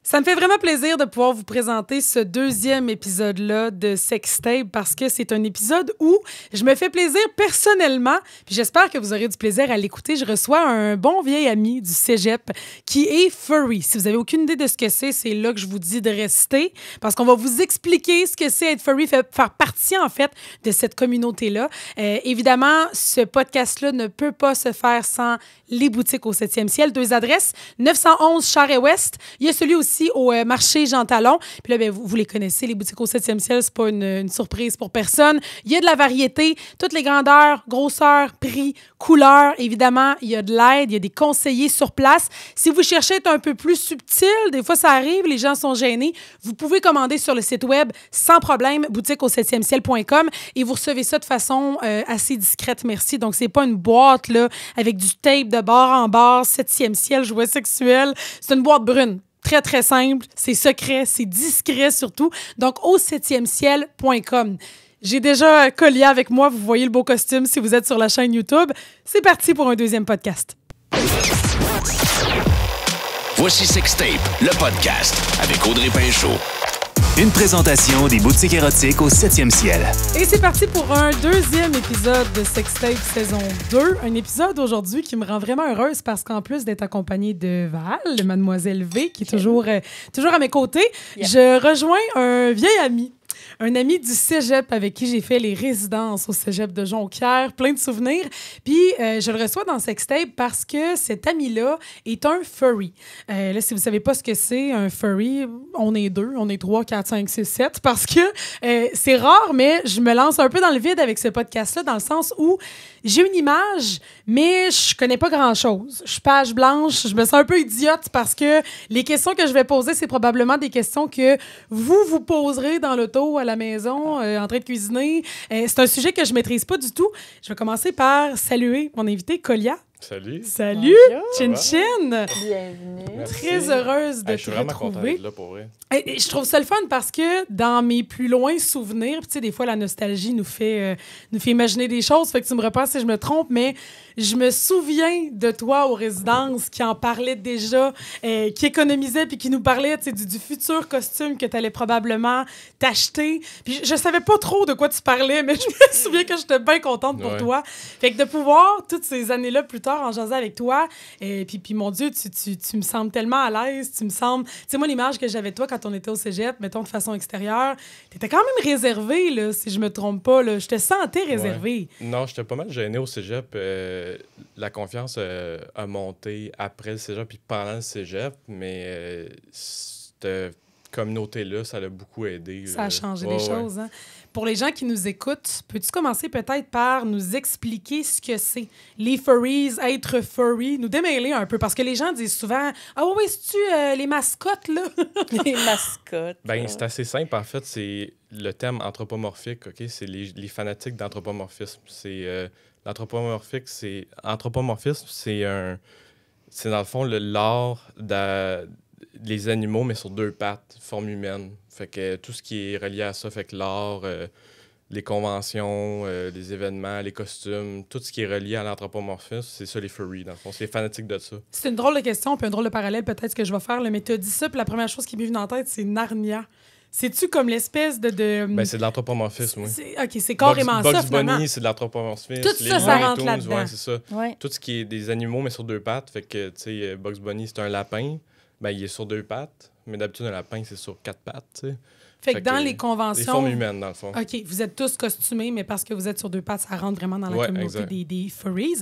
Ça me fait vraiment plaisir de pouvoir vous présenter ce deuxième épisode-là de Sextape parce que c'est un épisode où je me fais plaisir personnellement, puis j'espère que vous aurez du plaisir à l'écouter. Je reçois un bon vieil ami du cégep qui est furry. Si vous n'avez aucune idée de ce que c'est là que je vous dis de rester parce qu'on va vous expliquer ce que c'est être furry, faire partie en fait de cette communauté-là. Évidemment, ce podcast-là ne peut pas se faire sans les boutiques au 7e ciel. 2 adresses, 911 Charest-Ouest. Il y a celui aussi au marché Jean Talon. Puis là, bien, vous les connaissez, les boutiques au 7e ciel, c'est pas une surprise pour personne. Il y a de la variété, toutes les grandeurs, grosseurs, prix, couleurs. Évidemment, il y a de l'aide, il y a des conseillers sur place. Si vous cherchez à être un peu plus subtil, des fois ça arrive, les gens sont gênés, vous pouvez commander sur le site web sans problème, boutiqueau7e-ciel.com et vous recevez ça de façon assez discrète, merci. Donc, c'est pas une boîte là avec du tape de bord en bord, 7e ciel, jouets sexuels. C'est une boîte brune. Très, très simple. C'est secret, c'est discret surtout. Donc, au 7e-ciel.com. J'ai déjà Colia avec moi. Vous voyez le beau costume si vous êtes sur la chaîne YouTube. C'est parti pour un deuxième podcast. Voici Sextape, le podcast avec Audrey Pinchot. Une présentation des boutiques érotiques au 7e ciel. Et c'est parti pour un deuxième épisode de Sextape saison 2. Un épisode aujourd'hui qui me rend vraiment heureuse parce qu'en plus d'être accompagnée de Val, Mademoiselle V, qui est toujours à mes côtés, je rejoins un vieil ami. Un ami du cégep avec qui j'ai fait les résidences au cégep de Jonquière, plein de souvenirs. Puis, je le reçois dans Sextape parce que cet ami-là est un furry. Là, si vous ne savez pas ce que c'est, un furry, on est 2, on est 3, 4, 5, 6, 7, parce que c'est rare, mais je me lance un peu dans le vide avec ce podcast-là, dans le sens où j'ai une image, mais je connais pas grand-chose. Je suis page blanche, je me sens un peu idiote parce que les questions que je vais poser, c'est probablement des questions que vous poserez dans l'auto, à la maison, en train de cuisiner. C'est un sujet que je maîtrise pas du tout. Je vais commencer par saluer mon invité, Colia. Salut. Salut. Chin Chin. Bienvenue. Merci. Très heureuse de Je te suis vraiment content retrouver. d'être là pour vrai. Et je trouve ça le fun parce que dans mes plus loints souvenirs, tu sais, des fois, la nostalgie nous fait imaginer des choses. Fait que tu me repasses si je me trompe, mais je me souviens de toi aux résidences qui en parlait déjà, qui économisait puis qui nous parlait, tu sais, du futur costume que tu allais probablement t'acheter. Puis je savais pas trop de quoi tu parlais, mais je me souviens que j'étais bien contente pour toi. Fait que de pouvoir, toutes ces années-là plus tard, en jaser avec toi, puis mon Dieu, tu me sembles tellement à l'aise, tu me sembles... Tu sais, moi, l'image que j'avais de toi quand on était au cégep, mettons de façon extérieure, t'étais quand même réservé, là, si je me trompe pas, là. Je te sentais réservé. Ouais. Non, j'étais pas mal gêné au cégep. La confiance a monté après le cégep puis pendant le cégep, mais cette communauté-là, ça l'a beaucoup aidé. Ça a changé des choses, hein? Pour les gens qui nous écoutent, peux-tu commencer peut-être par nous expliquer ce que c'est, les furries, être furry, nous démêler un peu? Parce que les gens disent souvent « Ah oui, c'est-tu les mascottes, là? » Les mascottes. Ben, c'est assez simple, en fait. C'est le thème anthropomorphique, OK? C'est les fanatiques d'anthropomorphisme. L'anthropomorphisme, c'est dans le fond l'art des animaux, mais sur 2 pattes, forme humaine. Fait que tout ce qui est relié à ça, fait que l'art, les conventions, les événements, les costumes, tout ce qui est relié à l'anthropomorphisme, c'est ça les furries, dans le fond. C'est les fanatiques de ça. C'est une drôle de question, puis un drôle de parallèle peut-être que je vais faire, là, mais tu as dit ça, puis la première chose qui m'est venue en tête, c'est Narnia. C'est-tu comme l'espèce de... Ben, c'est de l'anthropomorphisme, oui. OK, c'est carrément ça, finalement. Bugs Bunny, c'est de l'anthropomorphisme. Tout ça, ça rentre là-dedans. Ouais, c'est ça. Ouais. Tout ce qui est des animaux, mais sur 2 pattes. Fait que, tu sais, Bugs Bunny, c'est un lapin. Ben, il est sur 2 pattes. Mais d'habitude, un lapin, c'est sur 4 pattes, tu sais. Fait que dans les conventions... Des formes humaines, dans le fond. OK, vous êtes tous costumés, mais parce que vous êtes sur 2 pattes, ça rentre vraiment dans la communauté exact. des furries.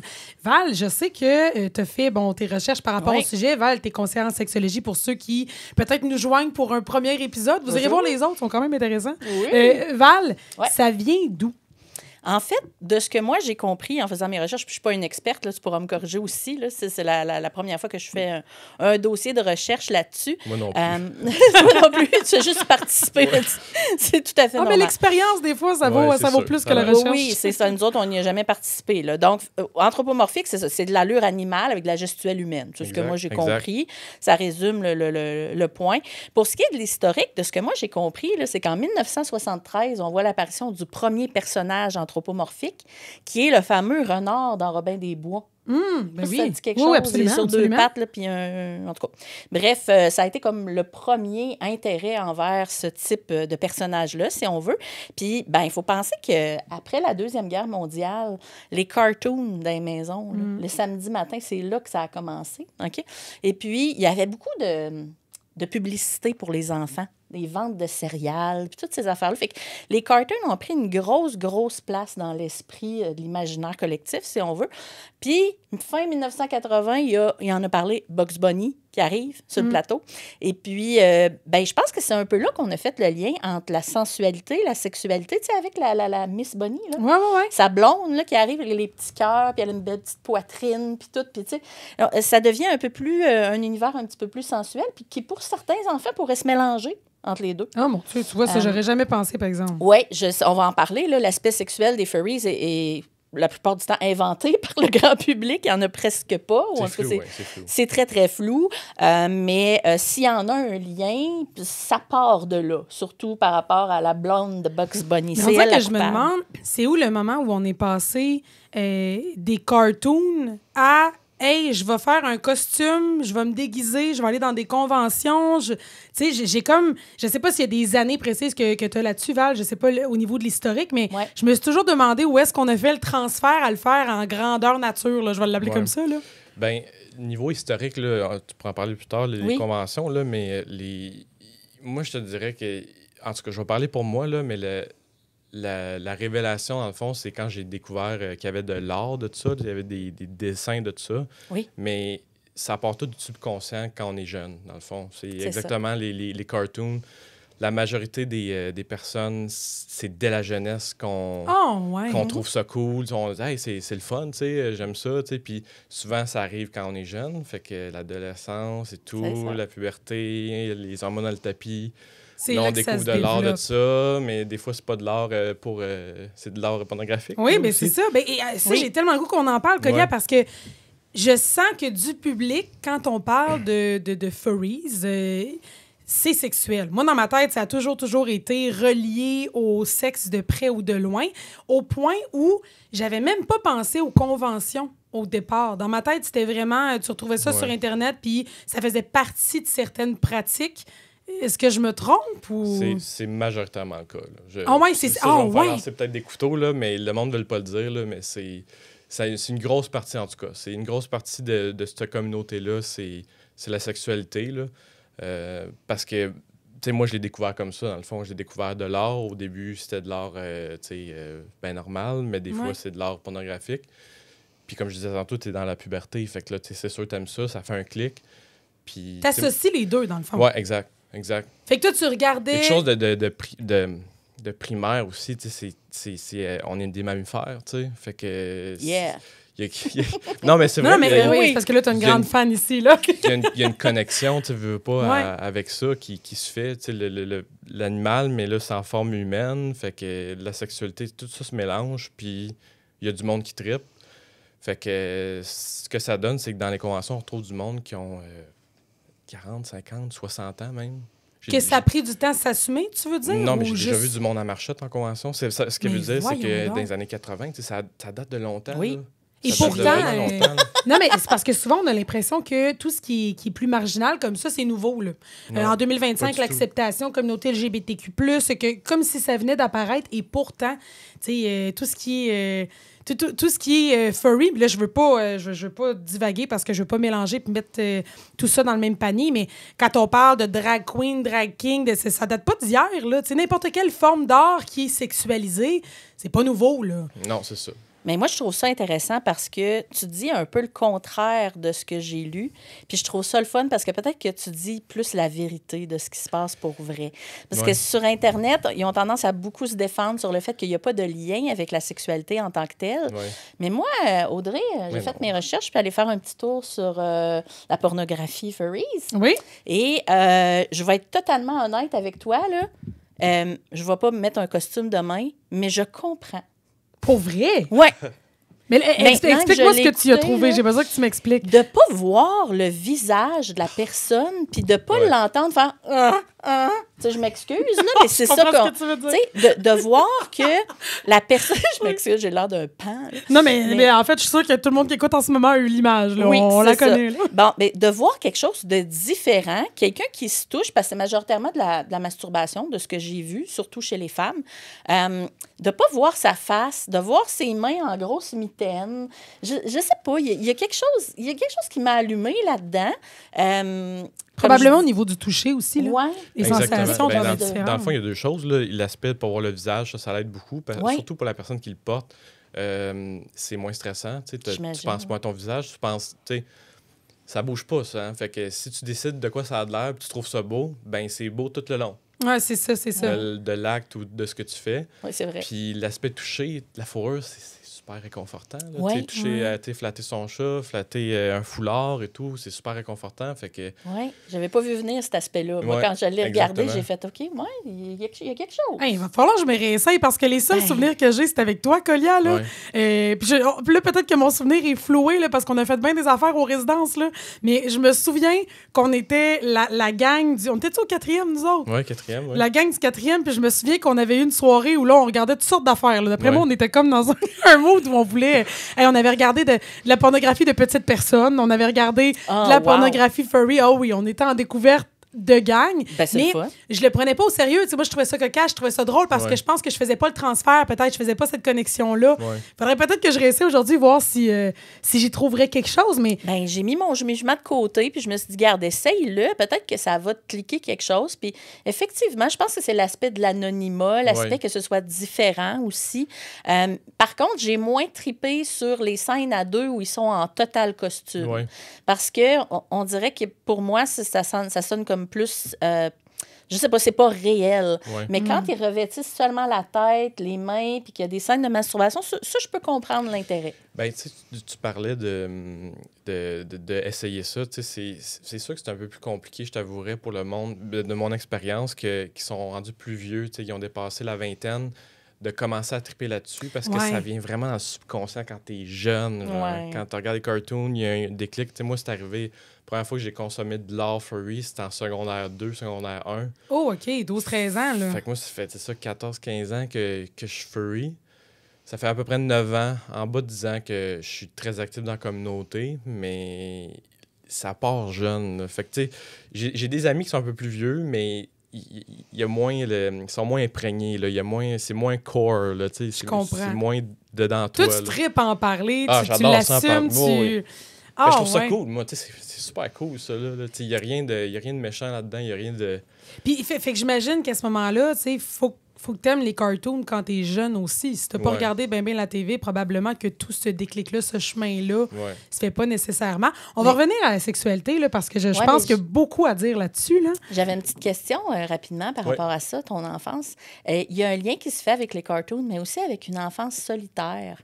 Val, je sais que tu as fait tes recherches par rapport au sujet. Val, tu es conseillère en sexologie pour ceux qui peut-être nous joignent pour un premier épisode. Vous irez voir les autres, ils sont quand même intéressants. Oui. Val, ça vient d'où? En fait, de ce que moi, j'ai compris en faisant mes recherches, puis je ne suis pas une experte, là, tu pourras me corriger aussi, là, c'est la première fois que je fais un dossier de recherche là-dessus. Moi non plus. Moi non plus, tu as juste participé. C'est tout à fait normal. Mais l'expérience, des fois, ça vaut plus que la recherche. Oui, c'est ça. Nous autres, on n'y a jamais participé. Là. Donc, anthropomorphique, c'est ça. C'est de l'allure animale avec de la gestuelle humaine. C'est ce que moi, j'ai compris. Ça résume le point. Pour ce qui est de l'historique, de ce que moi, j'ai compris, là, c'est qu'en 1973, on voit l'apparition du premier personnage anthropomorphique, qui est le fameux renard dans Robin des Bois. Ben Ça dit quelque oui, chose, absolument, sur deux absolument. pattes, là, puis en tout cas. Bref, ça a été comme le premier intérêt envers ce type de personnage-là, si on veut. Puis, ben, il faut penser qu'après la Deuxième Guerre mondiale, les cartoons dans les maisons, là, le samedi matin, c'est là que ça a commencé. OK? Et puis, il y avait beaucoup de publicité pour les enfants, des ventes de céréales, puis toutes ces affaires-là. Fait que les cartoons ont pris une grosse place dans l'esprit de l'imaginaire collectif, si on veut. Puis, fin 1980, il y en a parlé Bugs Bunny qui arrive sur le plateau. Et puis, ben, je pense que c'est un peu là qu'on a fait le lien entre la sensualité, la sexualité, tu sais, avec la Miss Bunny, là. Ouais. Sa blonde, là, qui arrive avec les petits cœurs, puis elle a une belle petite poitrine, puis tout, puis tu sais. Alors, ça devient un peu plus, un univers un petit peu plus sensuel, puis qui, pour certains enfants, pourrait se mélanger entre les deux. Ah, mon Dieu, tu vois, ça, j'aurais jamais pensé, par exemple. Oui, on va en parler, là. L'aspect sexuel des furries est la plupart du temps inventé par le grand public. Il n'y en a presque pas. C'est flou, c'est flou. C'est très, très flou. Mais s'il y en a un lien, ça part de là, surtout par rapport à la blonde de Bugs Bunny. C'est elle que je me demande, c'est où le moment où on est passé des cartoons à hey, je vais faire un costume, je vais me déguiser, je vais aller dans des conventions. Tu sais, j'ai comme... Je sais pas s'il y a des années précises que tu as là-dessus, Val, je sais pas au niveau de l'historique, mais je me suis toujours demandé où est-ce qu'on a fait le transfert à le faire en grandeur nature. Là. Je vais l'appeler comme ça. Là. Bien, niveau historique, là, tu pourras en parler plus tard, les conventions, là, mais moi, je te dirais que... En tout cas, je vais parler pour moi, là, mais la révélation, dans le fond, c'est quand j'ai découvert qu'il y avait de l'art de tout ça, il y avait des dessins de tout ça. Oui. Mais ça part tout du subconscient quand on est jeune, dans le fond. C'est exactement les cartoons. La majorité des personnes, c'est dès la jeunesse qu'on trouve ça cool. On dit, hey, c'est le fun, tu sais, j'aime ça. Puis souvent, ça arrive quand on est jeune. Fait que l'adolescence et tout, la puberté, les hormones dans le tapis. Là, on découvre de l'art de ça, mais des fois, c'est pas de l'art c'est de l'art pornographique. Oui, mais c'est ça. J'ai tellement le goût qu'on en parle, Colia, parce que je sens que du public, quand on parle de furries, c'est sexuel. Moi, dans ma tête, ça a toujours été relié au sexe de près ou de loin, au point où j'avais même pas pensé aux conventions au départ. Dans ma tête, c'était vraiment... Tu retrouvais ça sur Internet, puis ça faisait partie de certaines pratiques. Est-ce que je me trompe ou... C'est majoritairement le cas. C'est peut-être des couteaux, là, mais le monde ne veut pas le dire, là, mais c'est une grosse partie, en tout cas. C'est une grosse partie de cette communauté-là, c'est la sexualité, là. Parce que, tu sais, moi, je l'ai découvert comme ça, dans le fond. J'ai découvert de l'art. Au début, c'était de l'art, bien normal, mais des fois, c'est de l'art pornographique. Puis comme je disais tantôt, tu es dans la puberté, fait que là, c'est sûr que tu aimes ça fait un clic. Puis... T'associes les deux, dans le fond. Ouais, exact. Fait que toi, tu regardais... Quelque chose de primaire aussi, tu sais, on est des mammifères, tu sais, fait que... Non, mais c'est vrai. Oui, parce que là, tu as une grande fan ici, là. Il y a une connexion, tu veux pas, avec ça qui se fait, tu sais, l'animal, mais là, c'est en forme humaine, fait que la sexualité, tout ça se mélange, puis il y a du monde qui trippe. Fait que ce que ça donne, c'est que dans les conventions, on retrouve du monde qui ont 40, 50, 60 ans même. Que ça a pris du temps à s'assumer, tu veux dire? Non, mais j'ai déjà vu du monde en marchette en convention. Ce que je veux dire, c'est que dans les années 80, ça date de longtemps. Oui. Là. Et pourtant... non, mais c'est parce que souvent, on a l'impression que tout ce qui est plus marginal comme ça, c'est nouveau. Là. En 2025, l'acceptation, communauté LGBTQ+, comme si ça venait d'apparaître. Et pourtant, tu sais, tout ce qui est... Tout ce qui est furry, là, je veux pas divaguer parce que je veux pas mélanger et mettre tout ça dans le même panier, mais quand on parle de drag queen, drag king, ça date pas d'hier, là. Tu sais, n'importe quelle forme d'art qui est sexualisée, c'est pas nouveau, là. Non, c'est ça. Mais moi, je trouve ça intéressant parce que tu dis un peu le contraire de ce que j'ai lu. Puis je trouve ça le fun parce que peut-être que tu dis plus la vérité de ce qui se passe pour vrai. Parce que sur Internet, ils ont tendance à beaucoup se défendre sur le fait qu'il n'y a pas de lien avec la sexualité en tant que telle. Ouais. Mais moi, Audrey, j'ai fait mes recherches, je peux aller faire un petit tour sur la pornographie furries. Oui. Et je vais être totalement honnête avec toi, là. Je ne vais pas me mettre un costume demain, mais je comprends. Pour vrai? Oui. Mais explique-moi ce que tu as trouvé. Là, j'ai besoin que tu m'expliques. De ne pas voir le visage de la personne puis de ne pas l'entendre faire je m'excuse, là, mais c'est ça qu'on... Tu sais, de voir que la personne... Je m'excuse, j'ai l'air d'un pan. Là. Non, mais en fait, je suis sûre que tout le monde qui écoute en ce moment a eu l'image. Là. Oui, on la connaît. Là. Bon, mais de voir quelque chose de différent, quelqu'un qui se touche, parce que c'est majoritairement de la masturbation, de ce que j'ai vu, surtout chez les femmes, de pas voir sa face, de voir ses mains en grosse mitaine. Je sais pas, il y a quelque chose qui m'a allumé là-dedans. Probablement au niveau du toucher aussi. Là. Ouais. Les sensations dans le fond, il y a deux choses. Là. L'aspect pour voir le visage, ça l'aide beaucoup. Surtout pour la personne qui le porte. C'est moins stressant. Tu penses pas à ton visage. Tu penses... Ça bouge pas, ça. Hein? Fait que si tu décides de quoi ça a de l'air et tu trouves ça beau, ben c'est beau tout le long. Oui, c'est ça. De l'acte ou de ce que tu fais. Oui, c'est vrai. Puis l'aspect touché, la fourrure, c'est super réconfortant. Oui. Flatter son chat, flatter un foulard et tout, c'est super réconfortant. Fait que... Oui, j'avais pas vu venir cet aspect-là. Moi, quand je l'ai regardé, j'ai fait OK, il y a quelque chose. Hey, il va falloir que je me réessaye parce que les seuls souvenirs que j'ai, c'est avec toi, Colia. Là. Puis là, peut-être que mon souvenir est floué là, parce qu'on a fait bien des affaires aux résidences. Là. Mais je me souviens qu'on était la gang du. On était au 4e, nous autres? Oui, 4e. Ouais. La gang du 4e, puis je me souviens qu'on avait eu une soirée où là, on regardait toutes sortes d'affaires. Là. D'après moi, on était comme dans un mood où on voulait. On avait regardé de la pornographie de petites personnes. On avait regardé de la pornographie furry. Ah oui, on était en découverte de gang. Ben, mais je le prenais pas au sérieux. T'sais, moi, je trouvais ça cocasse, je trouvais ça drôle parce que je pense que je faisais pas le transfert. Peut-être je faisais pas cette connexion-là. Faudrait peut-être que je réessaye aujourd'hui voir si j'y trouverais quelque chose. Mais ben, j'ai mis mon jugement de côté puis je me suis dit, garde, essaye-le. Peut-être que ça va te cliquer quelque chose. Puis effectivement, je pense que c'est l'aspect de l'anonymat, l'aspect que ce soit différent aussi. Par contre, j'ai moins trippé sur les scènes à deux où ils sont en total costume. Parce que on dirait que pour moi, ça sonne comme plus... je sais pas, c'est pas réel. Mais quand ils revêtissent seulement la tête, les mains, puis qu'il y a des scènes de masturbation, ça je peux comprendre l'intérêt. Ben, tu parlais de essayer ça. C'est sûr que c'est un peu plus compliqué, je t'avouerais, pour le monde, de mon expérience, qui sont rendus plus vieux, ils ont dépassé la vingtaine, de commencer à triper là-dessus parce que ça vient vraiment dans le subconscient quand t'es jeune. Quand tu regardes les cartoons, il y a un déclic. Moi, c'est arrivé... La première fois que j'ai consommé de l'art furry, c'était en secondaire 2, secondaire 1. Oh, OK, 12-13 ans, là. Fait que moi, ça fait 14-15 ans que je suis furry. Ça fait à peu près 9 ans, en bas de 10 ans, que je suis très actif dans la communauté, mais ça part jeune. Là. Fait que, tu sais, j'ai des amis qui sont un peu plus vieux, mais il y a moins ils sont moins imprégnés. Là. C'est moins core. Là, je comprends. C'est moins dedans toi. Toi, tu tripes à en parler, tu l'assumes, tu... je trouve ça cool. Moi, c'est super cool, ça. Il n'y a rien de méchant là-dedans. Il n'y a rien de... Puis, fait que j'imagine qu'à ce moment-là, il faut que tu aimes les cartoons quand tu es jeune aussi. Si tu n'as pas regardé bien la TV, probablement que tout ce déclic-là, ce chemin-là, se fait pas nécessairement. On va revenir à la sexualité, là, parce que je pense qu'il y a beaucoup à dire là-dessus. Là. J'avais une petite question rapidement par rapport à ça, ton enfance. Il y a un lien qui se fait avec les cartoons, mais aussi avec une enfance solitaire.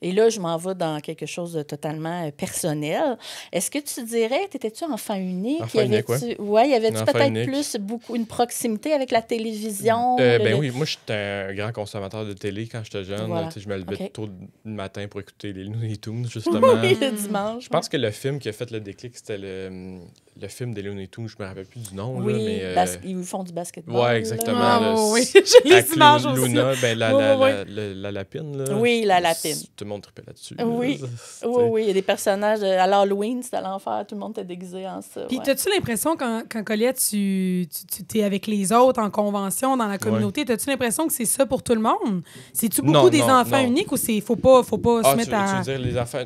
Et là, je m'en vais dans quelque chose de totalement personnel. Est-ce que tu dirais, t'étais-tu enfant unique? Enfant unique, y avait-tu peut-être une proximité avec la télévision? Oui, moi, j'étais un grand consommateur de télé quand j'étais jeune. Voilà. Je me levais tôt le matin pour écouter les Looney Tunes, justement. Oui, le dimanche. Je pense que le film qui a fait le déclic, c'était le film des Looney Tunes. Je me rappelle plus du nom. Oui, là, mais, ils font du basketball. Oui, exactement. Oui, j'ai les images aussi. Luna, la lapine. Là, oui, la lapine. Tout le monde trippait là-dessus. Oui, oui. Il y a des personnages à l'Halloween, c'était à l'enfer. Tout le monde était déguisé en ça. Puis, as-tu l'impression, quand Colette, tu es avec les autres en convention, dans la communauté, as-tu l'impression que c'est ça pour tout le monde? C'est-tu beaucoup des enfants uniques ou il faut pas se mettre à... Tu veux dire, les enfants...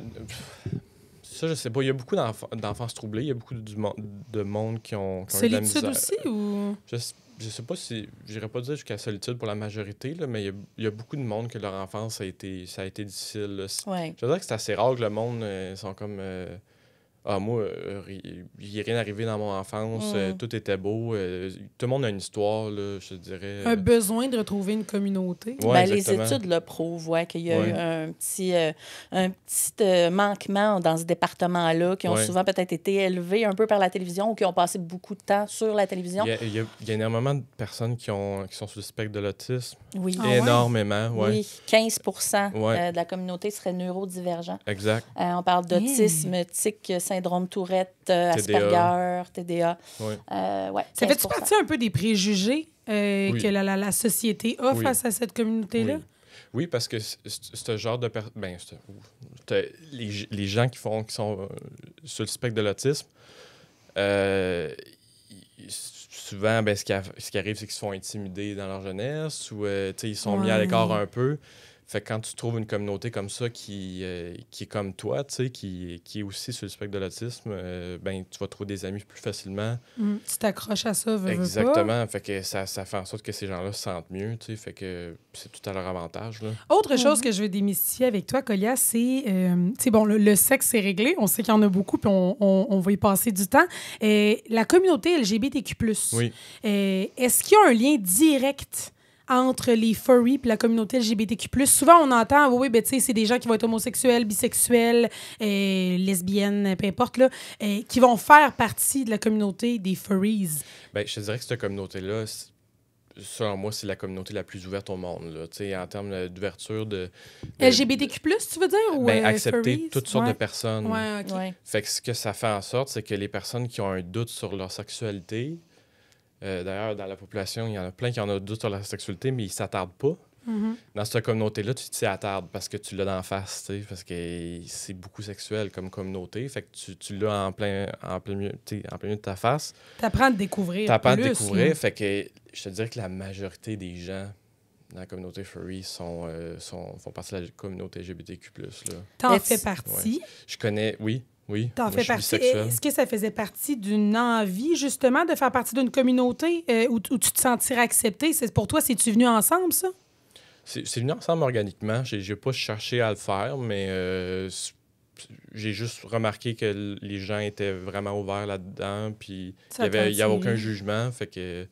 Ça, je sais pas. Il y a beaucoup d'enfances troublées. Il y a beaucoup de monde qui ont eu de la misère. Solitude aussi ou... Je sais pas si... J'irais pas dire jusqu'à solitude pour la majorité, là, mais il y a beaucoup de monde que leur enfance, ça a été difficile. Là. Je veux dire que c'est assez rare que le monde sont comme... moi, il n'est rien arrivé dans mon enfance, tout était beau. Tout le monde a une histoire, là, je dirais. Un besoin de retrouver une communauté. Les études le prouvent, qu'il y a eu un petit manquement dans ce département-là, qui ont souvent peut-être été élevés un peu par la télévision ou qui ont passé beaucoup de temps sur la télévision. Il y a énormément de personnes qui sont sur le spectre de l'autisme. Oui. Énormément, oui. 15% de la communauté serait neurodivergent. Exact. On parle d'autisme, tic, syndrome Tourette, Asperger, TDA. Oui. Ça fait-tu partie un peu des préjugés que la société a face à cette communauté-là? Oui, parce que ce genre de les gens qui sont sur le spectre de l'autisme, souvent, ce qui arrive, c'est qu'ils se font intimider dans leur jeunesse ou ils sont mis à l'écart un peu. Fait que quand tu trouves une communauté comme ça qui est comme toi, qui est aussi sur le spectre de l'autisme, tu vas trouver des amis plus facilement. Tu t'accroches à ça, Exactement. Fait que ça fait en sorte que ces gens-là se sentent mieux. Fait que c'est tout à leur avantage. Là. Autre chose que je veux démystifier avec toi, Colia, c'est... le sexe, c'est réglé. On sait qu'il y en a beaucoup, puis on va y passer du temps. La communauté LGBTQ+, oui. Est-ce qu'il y a un lien direct entre les furries et la communauté LGBTQ+. Souvent, on entend, c'est des gens qui vont être homosexuels, bisexuels, lesbiennes, peu importe, là, qui vont faire partie de la communauté des furries. Je te dirais que cette communauté-là, selon moi, c'est la communauté la plus ouverte au monde. Là, en termes d'ouverture de... LGBTQ+, tu veux dire? Ou accepter furries? Toutes sortes de personnes. Ouais, OK. Ouais. Fait que ce que ça fait en sorte, c'est que les personnes qui ont un doute sur leur sexualité... d'ailleurs, dans la population, il y en a plein qui en ont doute sur la sexualité, mais ils ne s'attardent pas. Mm-hmm. Dans cette communauté-là, tu t'y attardes parce que tu l'as d'en face, parce que c'est beaucoup sexuel comme communauté. Fait que tu l'as en plein milieu de ta face. Tu apprends à te découvrir. Fait que je te dirais que la majorité des gens dans la communauté furry font partie de la communauté LGBTQ+. T'en fais partie? Ouais. Je connais, oui. Oui, t'en fais partie. Est-ce que ça faisait partie d'une envie, justement, de faire partie d'une communauté où tu te sentirais accepté? Pour toi, c'est-tu venu ensemble, ça? C'est venu ensemble organiquement. J'ai pas cherché à le faire, mais j'ai juste remarqué que les gens étaient vraiment ouverts là-dedans, puis il n'y avait aucun jugement. Fait que...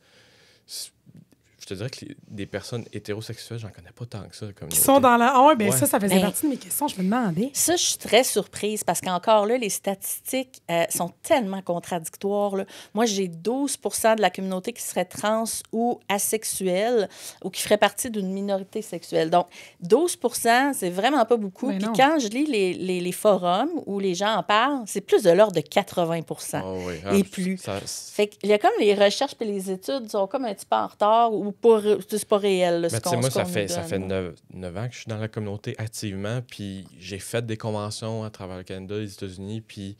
Je te dirais que des personnes hétérosexuelles, j'en connais pas tant que ça. Qui sont dans la... ça faisait partie de mes questions. Je me demandais. Ça, je suis très surprise parce qu'encore là, les statistiques sont tellement contradictoires. Là. Moi, j'ai 12 % de la communauté qui serait trans ou asexuelle ou qui ferait partie d'une minorité sexuelle. Donc, 12 % c'est vraiment pas beaucoup. Puis quand je lis les forums où les gens en parlent, c'est plus de l'ordre de 80 % et plus. Fait qu'il y a comme les recherches et les études sont comme un petit peu en retard ou c'est pas réel. Là, moi, ça fait 9 ans que je suis dans la communauté activement, puis j'ai fait des conventions à travers le Canada, les États-Unis, puis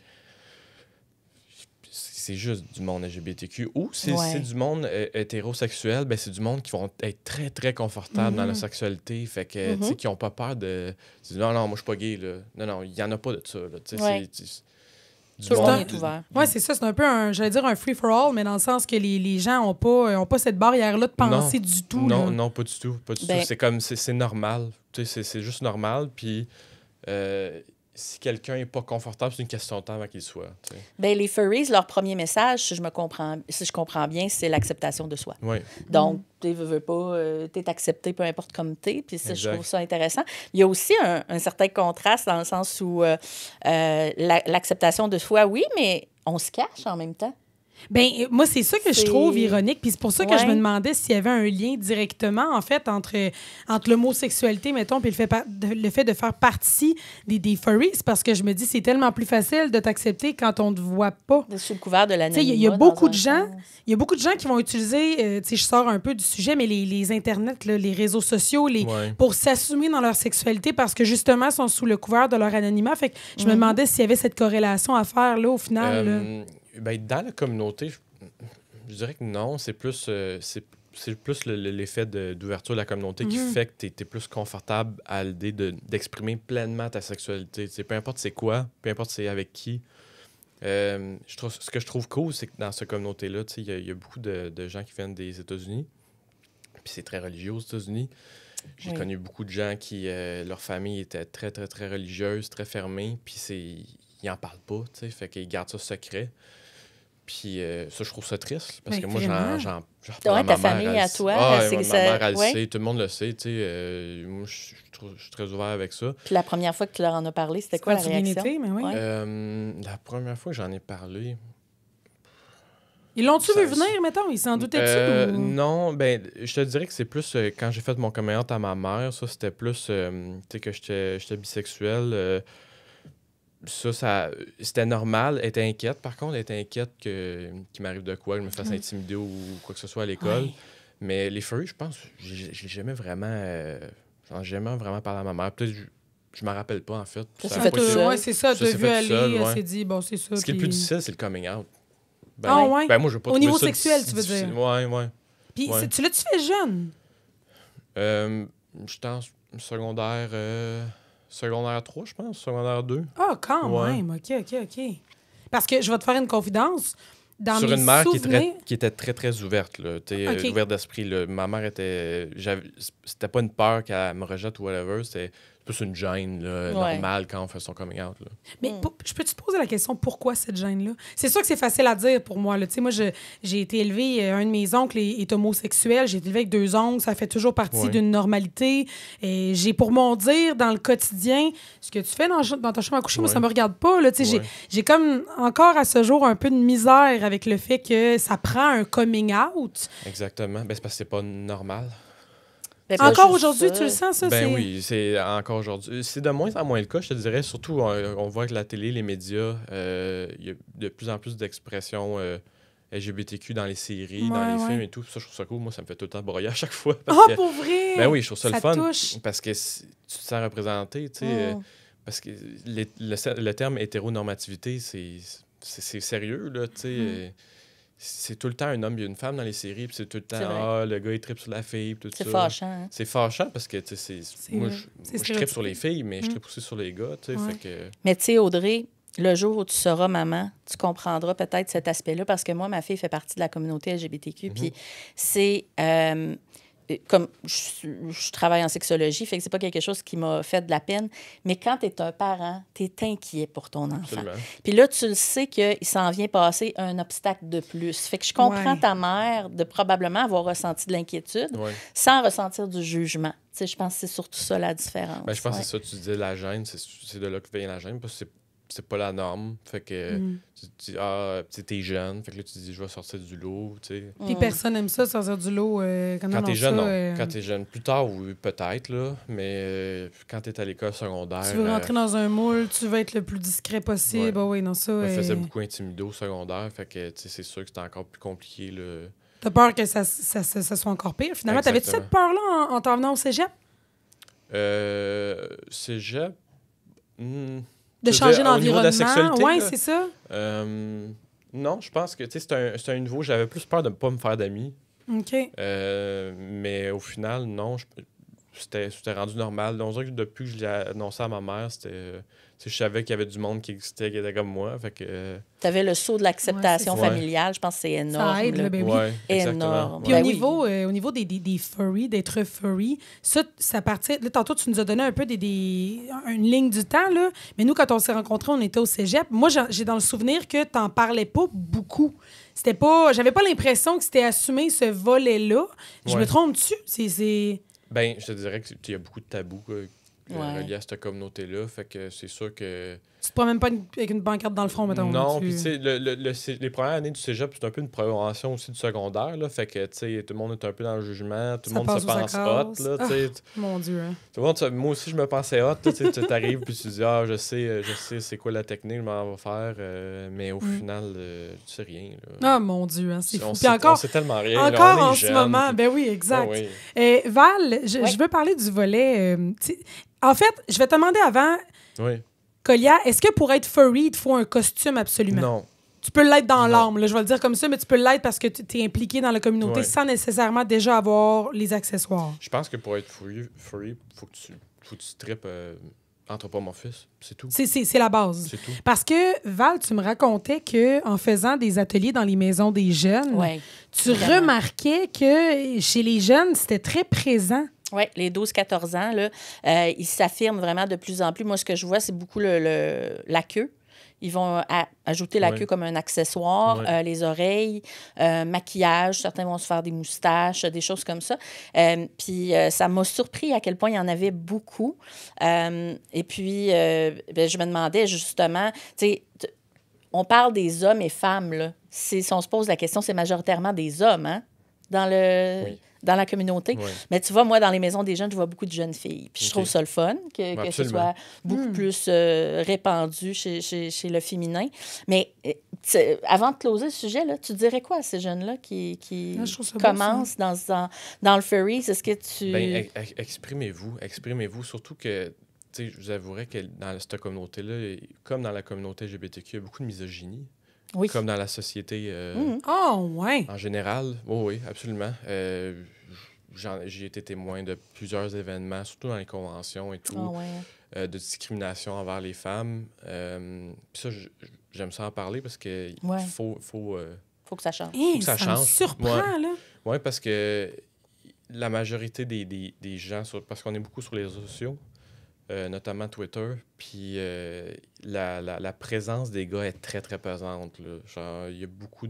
c'est juste du monde LGBTQ. Ou c'est du monde hétérosexuel, c'est du monde qui vont être très, très confortables dans la sexualité, fait que, tu sais, qui n'ont pas peur de... Non, moi, je suis pas gay, là. Non, il n'y en a pas de ça, là. Tu sais, tout le monde est ouvert. Oui, c'est ça. C'est un peu un free-for-all, mais dans le sens que les gens n'ont pas cette barrière-là de penser du tout. Non, pas du tout. Pas du tout. C'est comme, c'est normal. C'est juste normal. Puis, si quelqu'un n'est pas confortable, c'est une question de temps avant qu'il soit. Les furries, leur premier message, si je comprends bien, c'est l'acceptation de soi. Oui. Donc, tu veux pas, tu es accepté peu importe comme tu es. Puis ça, je trouve ça intéressant. Il y a aussi un certain contraste dans le sens où l'acceptation de soi, oui, mais on se cache en même temps. Moi, c'est ça que je trouve ironique. Puis c'est pour ça que je me demandais s'il y avait un lien directement, en fait, entre l'homosexualité, mettons, puis le fait de faire partie des furries. Parce que je me dis, c'est tellement plus facile de t'accepter quand on ne te voit pas. Sous le couvert de l'anonymat. Il y a beaucoup de gens qui vont utiliser, je sors un peu du sujet, mais les internets, là, les réseaux sociaux, pour s'assumer dans leur sexualité parce que, justement, ils sont sous le couvert de leur anonymat. Fait que je me demandais s'il y avait cette corrélation à faire, là, au final. Là. Dans la communauté, je dirais que non. C'est plus l'effet d'ouverture de la communauté qui fait que tu es plus confortable à l'idée d'exprimer pleinement ta sexualité. T'sais, peu importe c'est quoi, peu importe c'est avec qui. Ce que je trouve cool, c'est que dans cette communauté-là, il y a beaucoup de gens qui viennent des États-Unis. Puis c'est très religieux aux États-Unis. J'ai connu beaucoup de gens qui, leur famille était très, très, très religieuse, très fermée. Puis ils n'en parlent pas, fait qu'ils gardent ça secret. Puis ça, je trouve ça triste, parce que moi, j'en parle à ma famille, mère, à toi. ma mère, elle sait, tout le monde le sait. Moi, je suis très ouvert avec ça. Puis la première fois que tu leur en as parlé, c'était quoi la réaction? La première fois que j'en ai parlé... Ils l'ont-tu vu venir, mettons? Ils s'en doutaient-tu? Non, je te dirais que c'est plus quand j'ai fait mon coming out à ma mère, ça, c'était plus, tu sais, que j'étais bisexuel... c'était normal. Elle était inquiète, par contre. Elle était inquiète qu'il m'arrive de quoi, que je me fasse intimider ou quoi que ce soit à l'école. Ouais. Mais les furries, je pense, je l'ai jamais vraiment... j'ai jamais vraiment parlé à ma mère. Peut-être je m'en rappelle pas, en fait. C'est ça. Tu as vu aller, elle s'est dit, bon, c'est ça. Ce qui est le plus difficile, c'est le coming out. Ouais? Moi, je veux pas au niveau sexuel, tu veux dire? Ouais. Puis, tu l'as-tu fait jeune? J'étais en secondaire 3, je pense, secondaire 2. Ah, quand même. OK. Parce que je vais te faire une confidence. Dans sur mes une mère souvenirs... qui était très, très ouverte. Là, ouverte d'esprit. Là. Ma mère était... C'était pas une peur qu'elle me rejette ou whatever. C'était plus une gêne normale quand on fait son coming out. Là. Mais je peux te poser la question, pourquoi cette gêne-là? C'est sûr que c'est facile à dire pour moi. Là. Moi, j'ai été élevée, un de mes oncles est homosexuel. J'ai été élevée avec 2 oncles. Ça fait toujours partie d'une normalité. Et j'ai pour mon dire, dans le quotidien, ce que tu fais dans ta chambre à coucher, moi, ça me regarde pas. Là. J'ai comme encore à ce jour un peu de misère avec le fait que ça prend un coming out. Exactement. C'est parce que c'est pas normal. Encore aujourd'hui, tu le sens, ça? Oui, c'est encore aujourd'hui. C'est de moins en moins le cas, je te dirais. Surtout, on voit que la télé, les médias, il y a de plus en plus d'expressions LGBTQ dans les séries, dans les films et tout. Ça, je trouve ça cool. Moi, ça me fait tout le temps broyer à chaque fois. Pour vrai? Ben oui, je trouve ça le fun. Touche. Parce que tu te sens représenté, tu sais. Parce que le terme hétéronormativité, c'est sérieux, là, tu sais. C'est tout le temps un homme et une femme dans les séries, puis c'est tout le temps, le gars, il tripe sur la fille, puis tout ça. C'est fâchant. Hein? C'est fâchant parce que, tu sais, moi, je tripe sur les filles, mais je tripe aussi sur les gars, tu sais, fait que... Mais tu sais, Audrey, le jour où tu seras maman, tu comprendras peut-être cet aspect-là, parce que moi, ma fille fait partie de la communauté LGBTQ, puis c'est... comme je travaille en sexologie, fait que c'est pas quelque chose qui m'a fait de la peine, mais quand tu es un parent, tu es inquiet pour ton enfant. Puis là, tu le sais qu'il s'en vient passer un obstacle de plus. Fait que je comprends ta mère de probablement avoir ressenti de l'inquiétude sans ressentir du jugement. Tu sais, je pense que c'est surtout ça la différence. Je pense que c'est ça, tu disais la gêne, c'est de là que vient la gêne, parce que c'est pas la norme. Fait que tu dis, t'es jeune. Fait que là, tu dis, je vais sortir du lot, tu sais. Puis personne n'aime ça, sortir du lot. Quand t'es jeune, non. Quand t'es jeune. Plus tard, oui, peut-être, là. Mais quand t'es à l'école secondaire... Tu veux rentrer dans un moule, tu veux être le plus discret possible. Ça... Je me faisais beaucoup intimider au secondaire. Fait que, tu sais, c'est sûr que c'était encore plus compliqué, là. T'as peur que ça soit encore pire? Finalement, t'avais-tu cette peur-là en t'en venant au cégep? Cégep... De changer d'environnement. Oui, c'est ça. Non, je pense que c'est un niveau. J'avais plus peur de ne pas me faire d'amis. OK. Mais au final, non, c'était rendu normal. On dirait que depuis que je l'ai annoncé à ma mère, je savais qu'il y avait du monde qui existait, qui était comme moi. Fait que... Tu avais le saut de l'acceptation familiale. Je pense que c'est énorme. Ça aide, le bébé. Énorme. Puis au niveau des furries, d'être furry, ça partait... Là, tantôt, tu nous as donné un peu une ligne du temps, là. Mais nous, quand on s'est rencontrés, on était au cégep. Moi, j'ai dans le souvenir que tu n'en parlais pas beaucoup. C'était pas... J'avais pas l'impression que c'était assumé, ce volet-là. Je me trompe-tu? Ben, je te dirais qu'il y a beaucoup de tabous reliés à cette communauté-là. Fait que c'est sûr que... Tu te promènes pas avec une pancarte dans le front, mettons. Non, puis tu sais, les premières années du cégep, c'est un peu une prévention aussi du secondaire, là. Fait que, tu sais, tout le monde est un peu dans le jugement. Tout le monde se pense hot, là, tu sais. Mon Dieu, hein. Tout le monde, moi aussi, je me pensais hot, tu sais. Tu t'arrives, puis tu dis, je sais c'est quoi la technique, je m'en vais faire. Mais au final, tu sais rien, là. Ah, mon Dieu, hein, c'est fou. Puis encore, on sait tellement rien. Encore là, en ce moment, ben oui, exact. Val, je veux parler du volet... en fait, je vais te demander avant... Oui. Colia, est-ce que pour être furry, il te faut un costume absolument? Non. Tu peux l'être dans l'âme, là, je vais le dire comme ça, mais tu peux l'être parce que tu es impliqué dans la communauté sans nécessairement déjà avoir les accessoires. Je pense que pour être furry, faut que tu tripes anthropomorphisme, c'est tout. C'est la base. C'est tout. Parce que, Val, tu me racontais qu'en faisant des ateliers dans les maisons des jeunes, tu remarquais que chez les jeunes, c'était très présent. Oui, les 12-14 ans, là, ils s'affirment vraiment de plus en plus. Moi, ce que je vois, c'est beaucoup la queue. Ils vont ajouter la queue comme un accessoire, les oreilles, maquillage. Certains vont se faire des moustaches, des choses comme ça. Puis ça m'a surpris à quel point il y en avait beaucoup. Et puis, je me demandais justement, tu sais, on parle des hommes et femmes, là. Si on se pose la question, c'est majoritairement des hommes, hein? dans la communauté. Ouais. Mais tu vois, moi, dans les maisons des jeunes, je vois beaucoup de jeunes filles. Puis je trouve ça le fun que ce soit beaucoup plus répandu chez le féminin. Mais avant de closer le sujet, là, tu dirais quoi à ces jeunes-là qui commencent dans le furry? Est-ce que tu... Bien, exprimez-vous. Surtout que, tu sais, je vous avouerais que dans cette communauté-là, comme dans la communauté LGBTQ, il y a beaucoup de misogynie. Oui. Comme dans la société ouais. en général. Oui, absolument. J'ai été témoin de plusieurs événements, surtout dans les conventions et tout, de discrimination envers les femmes. Puis ça, j'aime ça en parler parce que faut que ça change. Faut que ça change. Me surprend, là. Oui, parce que la majorité des gens, parce qu'on est beaucoup sur les réseaux sociaux, notamment Twitter, puis la présence des gars est très, très pesante, là. Genre, il y a beaucoup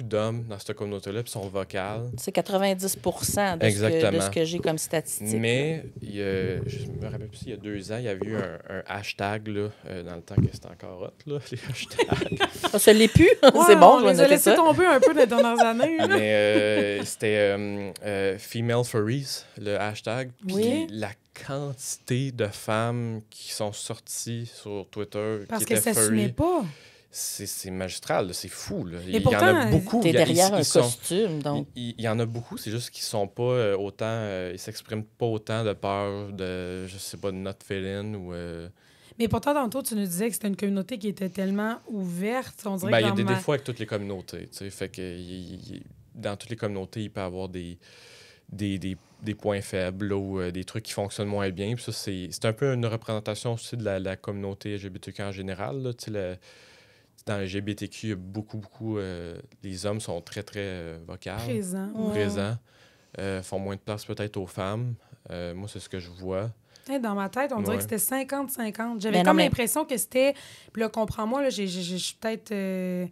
d'hommes dans cette communauté-là, puis sont vocales. C'est 90 de ce que j'ai comme statistique. Mais, je me rappelle plus, il y a 2 ans, il y avait eu un hashtag, là, dans le temps que c'était encore hot, là, les hashtags. Ça l'est plus? C'est bon, je vais noter ça. On les a laissé tomber un peu les dernières années. Là. Mais c'était Female Furries, le hashtag. Puis la quantité de femmes qui sont sorties sur Twitter parce qui étaient que ça furry, pas. C'est magistral, là, c'est fou. Là. Et pourtant, il y en a beaucoup. T'es derrière un costume, donc. Il y en a beaucoup, c'est juste qu'ils sont pas autant... ils s'expriment pas autant de peur de, je sais pas, de not feeling ou... Mais pourtant, tantôt, tu nous disais que c'était une communauté qui était tellement ouverte. On dirait il y a des fois défauts avec toutes les communautés. Fait que dans toutes les communautés, il peut y avoir des points faibles là, ou des trucs qui fonctionnent moins bien. Puis ça, c'est un peu une représentation aussi de la communauté LGBTQ en général. Là. Dans le LGBTQ, il y a beaucoup... les hommes sont très, très vocaux. Présents. Font moins de place peut-être aux femmes. Moi, c'est ce que je vois. Dans ma tête, on dirait que c'était 50-50. J'avais l'impression que c'était... Puis là, comprends-moi, là, je suis peut-être... je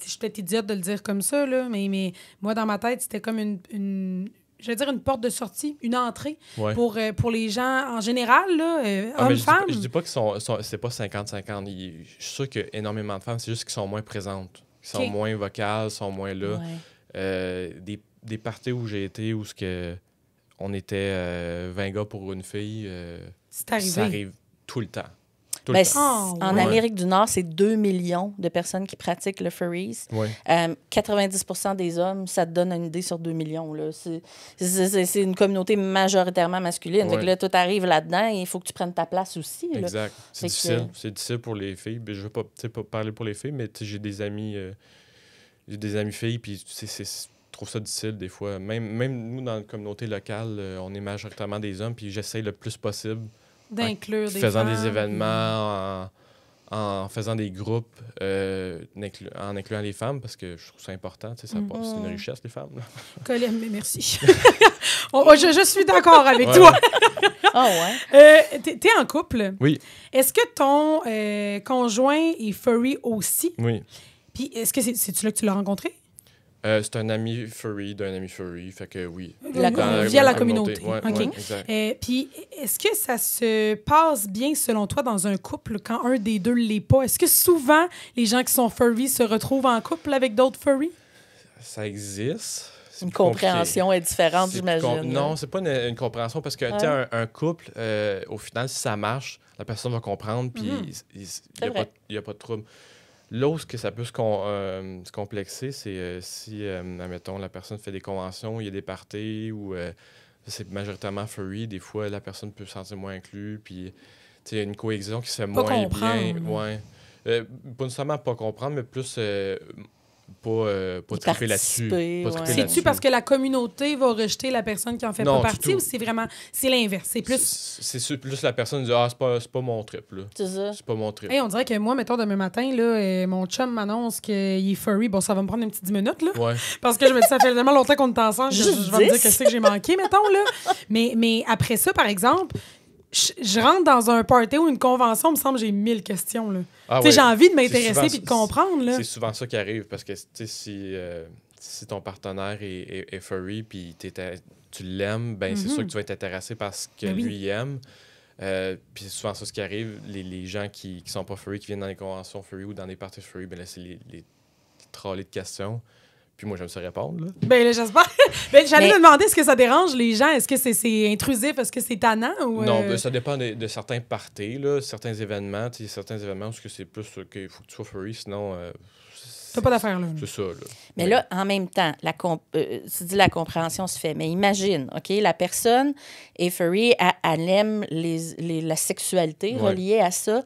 suis peut-être idiote de le dire comme ça, là, mais moi, dans ma tête, c'était comme une je veux dire une porte de sortie, une entrée pour les gens en général, là, hommes-femmes. Je dis pas que c'est pas 50-50. Je suis sûr qu'il y a énormément de femmes, c'est juste qu'ils sont moins présentes. Ils sont moins vocales, sont moins là. Des parties où j'ai été, où on était 20 gars pour une fille, c'est arrivé. Ça arrive tout le temps. En Amérique du Nord, c'est 2 millions de personnes qui pratiquent le furries. 90% des hommes, ça te donne une idée sur 2 millions. Là. C'est une communauté majoritairement masculine. Donc là, tout arrive là-dedans et il faut que tu prennes ta place aussi. Là. Exact. C'est difficile. C'est difficile pour les filles. Je ne veux pas parler pour les filles, mais j'ai des amis filles, puis je trouve ça difficile des fois. Même nous, dans la communauté locale, on est majoritairement des hommes, puis j'essaye le plus possible d'inclure des faisant femmes. Des événements, en faisant des groupes, en incluant les femmes, parce que je trouve ça important. C'est une richesse, les femmes. Colin, mais merci. je suis d'accord avec toi. T'es en couple? Oui. Est-ce que ton conjoint est furry aussi? Oui. Puis est-ce que c'est-tu là que tu l'as rencontré? C'est un ami furry d'un ami furry, fait que oui. Via la communauté. OK. Puis, est-ce que ça se passe bien, selon toi, dans un couple quand un des deux ne l'est pas? Est-ce que souvent, les gens qui sont furry se retrouvent en couple avec d'autres furry? Ça existe. Une compréhension est différente, j'imagine. Non, c'est pas une compréhension parce que un couple, au final, si ça marche, la personne va comprendre, puis il n'y a pas de trouble. Là où ça peut se complexer, c'est si, admettons, la personne fait des conventions, il y a des parties où c'est majoritairement furry, des fois, la personne peut se sentir moins inclus, puis il y a une coexistence qui se fait moins bien. Pas nécessairement pas comprendre, mais plus pas triper là-dessus. C'est-tu parce que la communauté va rejeter la personne qui en fait pas partie ou c'est l'inverse? C'est plus... C'est plus la personne qui dit c'est pas mon trip. Là. C'est pas mon trip. Hey, on dirait que moi, mettons, demain matin, là, mon chum m'annonce qu'il est furry. Bon, ça va me prendre une petite 10 minutes, là. Parce que je me dis, ça fait tellement longtemps qu'on est ensemble, je vais me dire qu'est-ce que j'ai manqué, mettons, là. Mais après ça, par exemple, je rentre dans un party ou une convention, il me semble que j'ai 1000 questions, là. J'ai envie de m'intéresser et de comprendre, là. C'est souvent ça qui arrive, parce que si ton partenaire est furry puis tu l'aimes, ben c'est sûr que tu vas être intéressé par ce que lui aime. Puis c'est souvent ça ce qui arrive. Les gens qui sont pas furry, qui viennent dans les conventions furry ou dans des parties furry, ben là, c'est les trolley de questions. Puis moi, j'aime ça répondre, là. Ben là, j'espère. Ben, j'allais te demander, est-ce que ça dérange les gens? Est-ce que c'est intrusif? Est-ce que c'est tannant? Ou Non, ben, ça dépend de certains parties, là, certains événements. Il y a certains événements où c'est plus qu'il faut que tu sois furry, sinon... t'as pas d'affaire, là. C'est ça, là. Mais là, en même temps, tu dis la compréhension se fait. Mais imagine, OK, la personne est furry, elle aime la sexualité reliée à ça.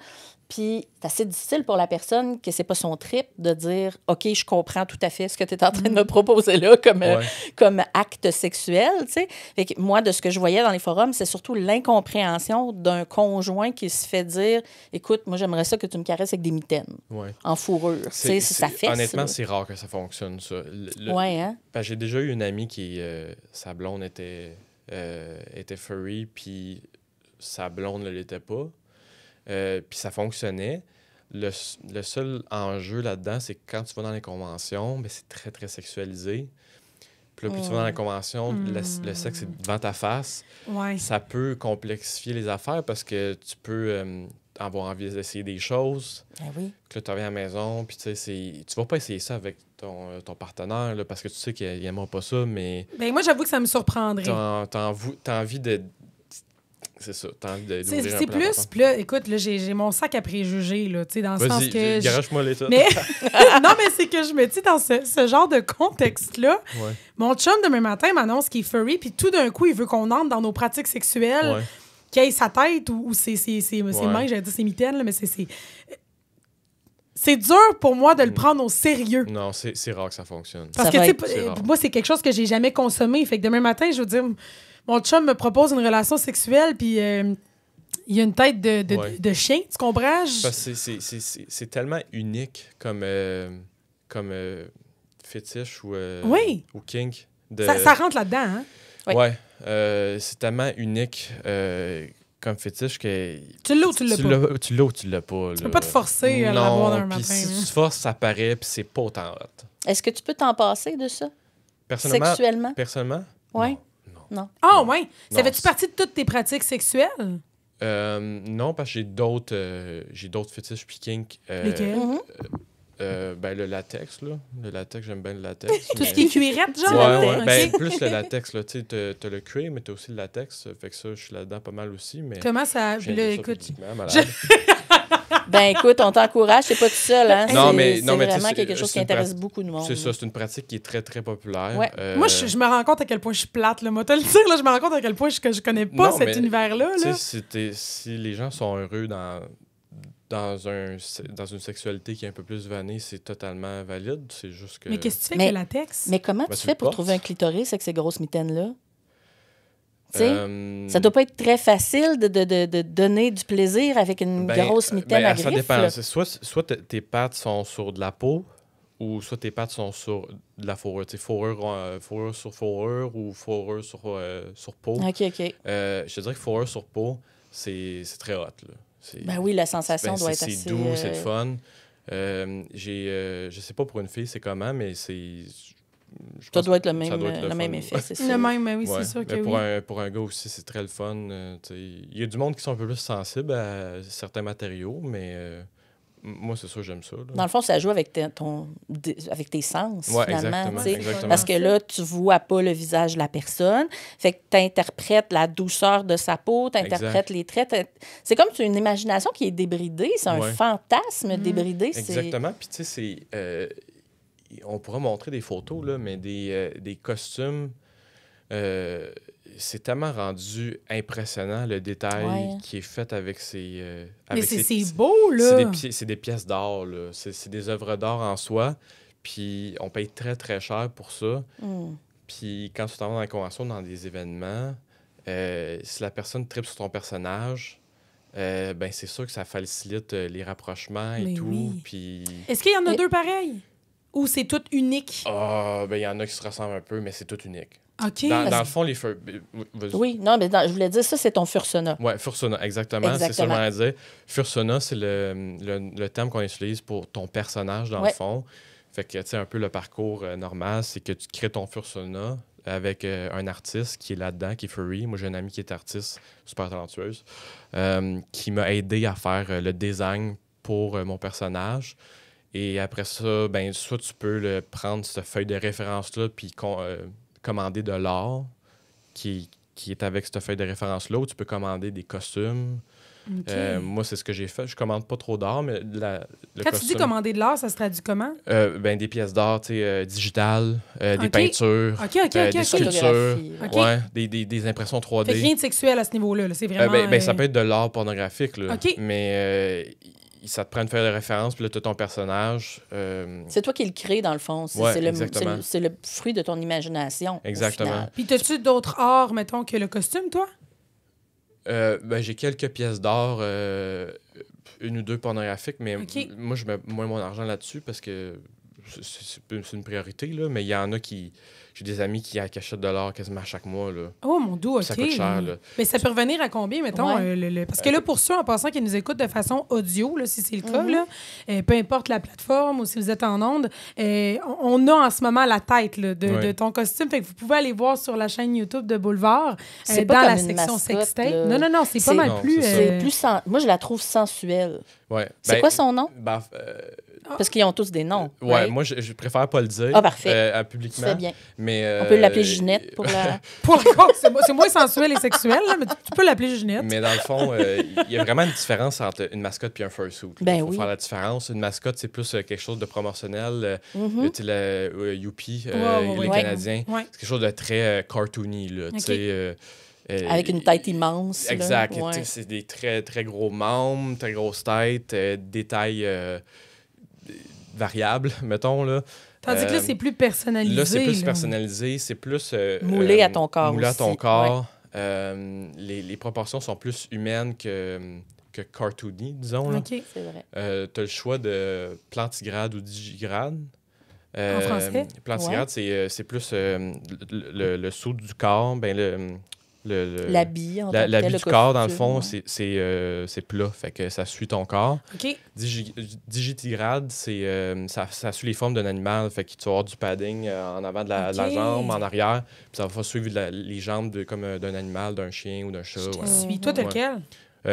Puis c'est assez difficile pour la personne que c'est pas son trip de dire « OK, je comprends tout à fait ce que tu es en train de me proposer là comme acte sexuel. » tu sais. Fait que moi, de ce que je voyais dans les forums, c'est surtout l'incompréhension d'un conjoint qui se fait dire « Écoute, moi, j'aimerais ça que tu me caresses avec des mitaines en fourrure. » Tu sais, ça fait honnêtement, ça. c'est rare que ça fonctionne, ça. Hein? J'ai déjà eu une amie qui, sa blonde était furry, puis sa blonde ne l'était pas. Puis ça fonctionnait. Le seul enjeu là-dedans, c'est que quand tu vas dans les conventions, ben, c'est très, très sexualisé. Puis là, plus tu vas dans la convention, le sexe est devant ta face. Ouais. Ça peut complexifier les affaires parce que tu peux avoir envie d'essayer des choses. Oui. Que là, tu reviens à la maison, puis tu vas pas essayer ça avec ton partenaire là, parce que tu sais qu'il n'aimera pas ça, mais... Ben moi, j'avoue que ça me surprendrait. T'as envie de... C'est ça, t'as envie de c'est plus, puis là, écoute, là, j'ai mon sac à préjugés, là, tu sais, dans le sens que... Garage-moi l'état. Mais... non, mais c'est que je me dis, dans ce genre de contexte-là, mon chum, demain matin, m'annonce qu'il est furry, puis tout d'un coup, il veut qu'on entre dans nos pratiques sexuelles, qu'il ait sa tête ou ses mains, j'allais dire ses mitaines, là, mais c'est dur pour moi de le prendre au sérieux. Non, c'est rare que ça fonctionne. Parce que, tu sais, moi, c'est quelque chose que j'ai jamais consommé. Fait que demain matin, je veux dire... Mon chum me propose une relation sexuelle, puis il y a une tête de chien, tu comprends? Parce que c'est tellement unique comme fétiche ou kink. Ça rentre là-dedans, hein? Oui. C'est tellement unique comme fétiche que... Tu l'as ou tu l'as pas? Tu l'as ou tu l'as pas. Tu peux pas te forcer à l'avoir d'un matin. Si tu te forces, ça paraît, puis c'est pas autant hot. Est-ce que tu peux t'en passer de ça? Personnellement? Oui. Non. Ah, ouais. Ça fait-tu partie de toutes tes pratiques sexuelles? Non, parce que j'ai d'autres fétiches puis kink. Lesquels? Ben, le latex, là. Le latex, j'aime bien le latex. Tout ce qui est cuirette, genre? Ouais. Ben, plus le latex, là. Tu sais, t'as le cuir, mais t'as aussi le latex. Fait que ça, je suis là-dedans pas mal aussi. Mais comment ça... écoute... Ben écoute, on t'encourage, c'est pas tout seul, hein? Non, c'est mais vraiment quelque chose qui intéresse beaucoup de monde. C'est ça, c'est une pratique qui est très, très populaire. Ouais. Moi, je me rends compte à quel point je suis plate, là. Moi, te le dire, là, je me rends compte à quel point je connais pas cet univers-là. Là. Si les gens sont heureux dans une sexualité qui est un peu plus vanille, c'est totalement valide. C'est juste que... Mais qu'est-ce que tu fais avec le latex? Mais comment tu fais pour trouver un clitoris avec ces grosses mitaines-là? Ça doit pas être très facile de donner du plaisir avec une grosse mitaine à griffes. Ça dépend. Soit tes pattes sont sur de la peau ou soit tes pattes sont sur de la fourrure. Fourrure sur fourrure ou fourrure sur peau. OK. Je te dirais que fourrure sur peau, c'est très hot. Là. Ben oui, la sensation doit être assez... C'est doux, c'est le fun. Je sais pas pour une fille c'est comment, mais c'est... Ça doit être le même effet, c'est sûr. Le même, oui, c'est sûr que oui. Pour un gars aussi, c'est très le fun. Il y a du monde qui sont un peu plus sensibles à certains matériaux, mais moi, c'est sûr, j'aime ça. Là. Dans le fond, ça joue avec tes sens, finalement. Exactement. Parce que là, tu vois pas le visage de la personne. Fait que tu interprètes la douceur de sa peau, tu interprètes les traits. C'est comme une imagination qui est débridée. C'est un fantasme débridé. Exactement. Puis, tu sais, on pourrait montrer des photos, là, mais des costumes, c'est tellement rendu impressionnant, le détail qui est fait avec ces... mais c'est beau, là! C'est des pièces d'art, là. C'est des œuvres d'art en soi, puis on paye très, très cher pour ça. Puis quand tu t'en vas dans la convention, dans des événements, si la personne tripe sur ton personnage... ben c'est sûr que ça facilite les rapprochements et tout. Oui. Puis... Est-ce qu'il y en a deux pareils? Ou c'est tout unique? Ben il y en a qui se ressemblent un peu, mais c'est tout unique. OK. Dans le fond, les Oui, non, mais je voulais dire, ça, c'est ton fursona. Oui, fursona, exactement. C'est ça que je voulais dire. Fursona, c'est le terme qu'on utilise pour ton personnage, dans le fond. Fait que, tu sais, un peu le parcours normal, c'est que tu crées ton fursona avec un artiste qui est là-dedans, qui est furry. Moi, j'ai une amie qui est artiste, super talentueuse, qui m'a aidé à faire le design pour mon personnage. Et après ça, ben soit tu peux prendre cette feuille de référence-là puis commander de l'art qui est avec cette feuille de référence-là, ou tu peux commander des costumes. Okay. Moi, c'est ce que j'ai fait. Je commande pas trop d'art, mais le Quand costume... tu dis commander de l'art, ça se traduit comment? Des pièces d'art digitales, des peintures, des sculptures, des impressions 3D. Fait que rien de sexuel à ce niveau-là. Là. C'est vraiment... ça peut être de l'art pornographique, là. Okay. Mais ça te prend une feuille de référence, puis là, tu as ton personnage. C'est toi qui le crée, dans le fond. C'est le fruit de ton imagination. Exactement. Puis, as-tu d'autres arts, mettons, que le costume, toi? J'ai quelques pièces d'art, une ou deux pornographiques, mais moi, je mets moins mon argent là-dessus parce que c'est une priorité, là. Mais il y en a qui... J'ai des amis qui achètent de l'art quasiment chaque mois, là. Oh, mon Dieu, OK. Ça coûte cher, là. Mais ça peut revenir à combien, mettons? Parce que là, pour ceux, en passant, qui nous écoutent de façon audio, là, si c'est le cas, là, peu importe la plateforme ou si vous êtes en onde, on a en ce moment la tête là, de ton costume. Fait que vous pouvez aller voir sur la chaîne YouTube de Boulevard, c'est dans pas la comme section sextape. Là. Non, c'est pas mal plus... Moi, je la trouve sensuelle. Ouais. C'est quoi son nom? Parce qu'ils ont tous des noms. Ouais, right? Moi, je préfère pas le dire. Ah, parfait. Publiquement. C'est bien. Mais, on peut l'appeler Ginette pour la... c'est moins sensuel et sexuel, là, mais tu peux l'appeler Ginette. Mais dans le fond, il y a vraiment une différence entre une mascotte et un fursuit. Il faut faire la différence. Une mascotte, c'est plus quelque chose de promotionnel. Tu sais, Youpi, les Canadiens, c'est quelque chose de très cartoony. Là, avec une tête immense. Exact. Là. Ouais. C'est des très, très gros membres, très grosses têtes, des tailles variables, mettons. Là. Tandis que là, c'est plus personnalisé. Là, c'est plus personnalisé. C'est plus... moulé à ton corps moulé aussi. à ton corps. Ouais. Les proportions sont plus humaines que cartoony, disons. OK. C'est vrai. Tu as le choix de plantigrade ou digigrade. En français? Plantigrade, c'est plus le saut du corps, l'habit du corps, dans le fond, c'est plat, fait que ça suit ton corps. OK. Digitigrade, ça suit les formes d'un animal, fait que tu vas avoir du padding en avant de la jambe, en arrière, puis ça va suivre les jambes comme d'un animal, d'un chien ou d'un chat. Je te suis. Toi, t'as lequel?